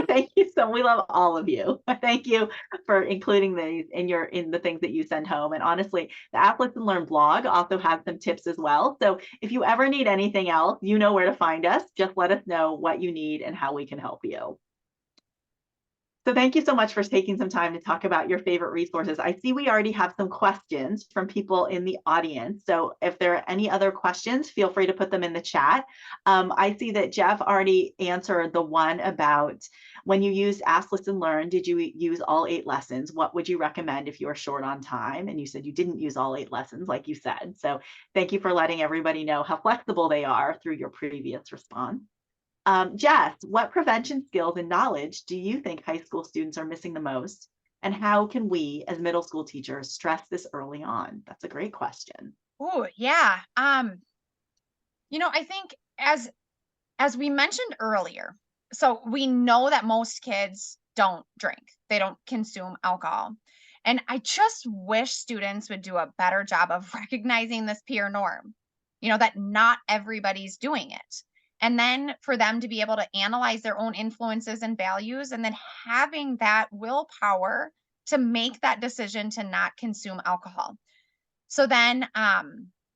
Thank you so. We love all of you. Thank you for including these in the things that you send home. And honestly, the Ask, Listen, Learn blog also has some tips as well. So if you ever need anything else, you know where to find us. Just let us know what you need and how we can help you. So thank you so much for taking some time to talk about your favorite resources. I see we already have some questions from people in the audience. So if there are any other questions, feel free to put them in the chat. I see that Jeff already answered the one about when you used Ask, Listen, Learn, did you use all 8 lessons? What would you recommend if you are short on time? And you said you didn't use all 8 lessons, like you said. So thank you for letting everybody know how flexible they are through your previous response. Jess, what prevention skills and knowledge do you think high school students are missing the most? And how can we as middle school teachers stress this early on? That's a great question. Oh, yeah. I think as we mentioned earlier, so we know that most kids don't drink. They don't consume alcohol. And I just wish students would do a better job of recognizing this peer norm, that not everybody's doing it. And then for them to be able to analyze their own influences and values, and then having that willpower to make that decision to not consume alcohol. So then I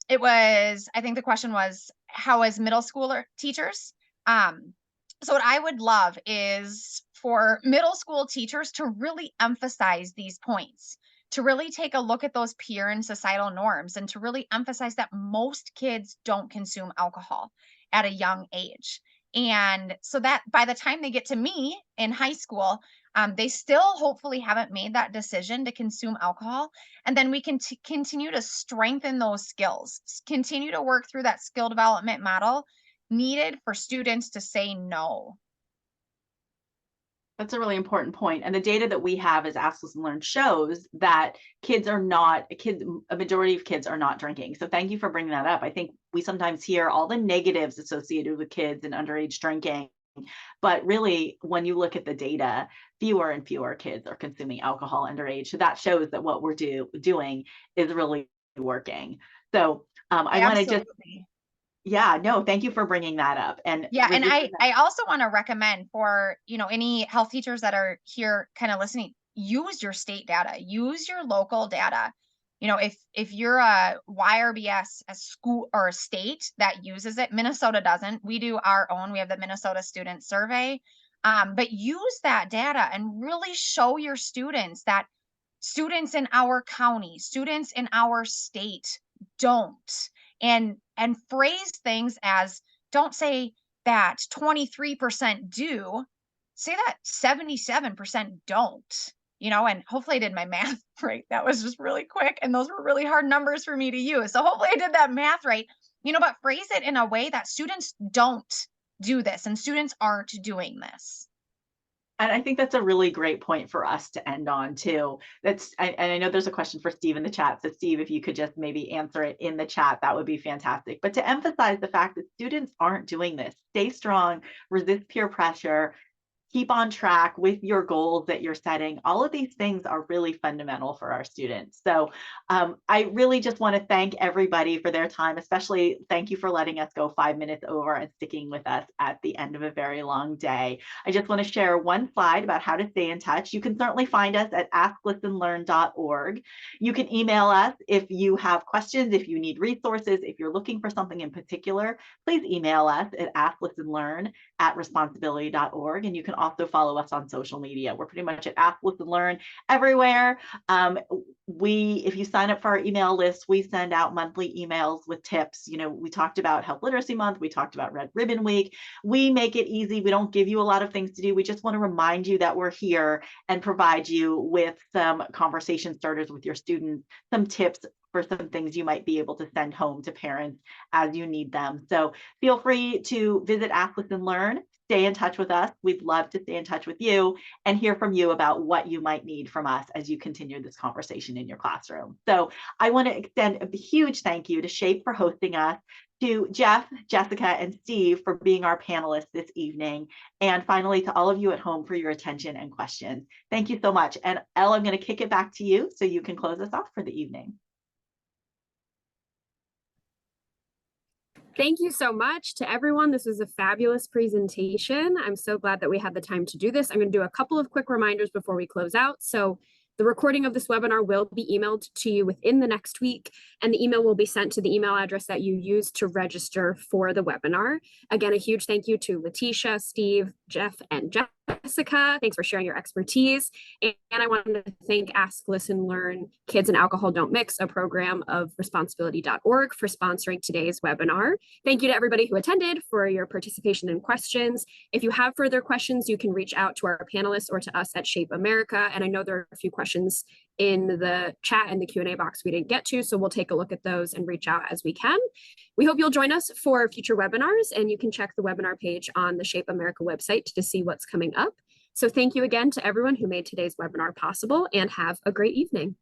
think the question was, how as middle schooler teachers? So what I would love is for middle school teachers to really emphasize these points, to really take a look at those peer and societal norms, and to really emphasize that most kids don't consume alcohol at a young age. And so that by the time they get to me in high school, they still hopefully haven't made that decision to consume alcohol. And then we can continue to strengthen those skills, continue to work through that skill development model needed for students to say no. That's a really important point. And the data that we have as Ask, Listen, Learn shows that a majority of kids are not drinking. So thank you for bringing that up. I think we sometimes hear all the negatives associated with kids and underage drinking. But really, when you look at the data, fewer and fewer kids are consuming alcohol underage. So that shows that what we're doing is really working. So I want to just, yeah, no, thank you for bringing that up. And yeah, and I also want to recommend for, any health teachers that are here kind of listening, use your state data, use your local data. If you're a YRBS, a school or a state that uses it, Minnesota doesn't. We do our own. We have the Minnesota Student Survey. But use that data and really show your students that students in our county, students in our state don't. And phrase things as, don't say that 23% do, say that 77% don't. And hopefully I did my math right. That was just really quick. And those were really hard numbers for me to use. So hopefully I did that math right, but phrase it in a way that students don't do this and students aren't doing this. And I think that's a really great point for us to end on too. And I know there's a question for Steve in the chat. So Steve, if you could just maybe answer it in the chat, that would be fantastic. But to emphasize the fact that students aren't doing this, stay strong, resist peer pressure, keep on track with your goals that you're setting. All of these things are really fundamental for our students. So I really just want to thank everybody for their time, especially thank you for letting us go 5 minutes over and sticking with us at the end of a very long day. I just want to share one slide about how to stay in touch. You can certainly find us at asklistenlearn.org. You can email us if you have questions, if you need resources, if you're looking for something in particular, please email us at asklistenlearn@responsibility.org. And you can also follow us on social media. We're pretty much at Ask, Listen, Learn everywhere. if you sign up for our email list, we send out monthly emails with tips. You know, we talked about Health Literacy Month, we talked about Red Ribbon Week. We make it easy. We don't give you a lot of things to do. We just want to remind you that we're here and provide you with some conversation starters with your students, some tips for some things you might be able to send home to parents as you need them. So feel free to visit Ask, Listen, Learn. Stay in touch with us. We'd love to stay in touch with you and hear from you about what you might need from us as you continue this conversation in your classroom. So I want to extend a huge thank you to SHAPE for hosting us, to Jeff, Jessica, and Steve for being our panelists this evening, and finally to all of you at home for your attention and questions. Thank you so much. And Elle, I'm going to kick it back to you so you can close us off for the evening. Thank you so much to everyone. This was a fabulous presentation. I'm so glad that we had the time to do this. I'm going to do a couple of quick reminders before we close out. So the recording of this webinar will be emailed to you within the next week, and the email will be sent to the email address that you used to register for the webinar. Again, a huge thank you to Letitia, Steve, Jeff, and Jessica. Thanks for sharing your expertise. And I wanted to thank Ask, Listen, Learn Kids and Alcohol Don't Mix, a program of responsibility.org, for sponsoring today's webinar. Thank you to everybody who attended for your participation and questions. If you have further questions, you can reach out to our panelists or to us at Shape America. And I know there are a few questions in the chat and the Q&A box we didn't get to, so we'll take a look at those and reach out as we can. We hope you'll join us for future webinars, and you can check the webinar page on the Shape America website to see what's coming up. So thank you again to everyone who made today's webinar possible, and have a great evening.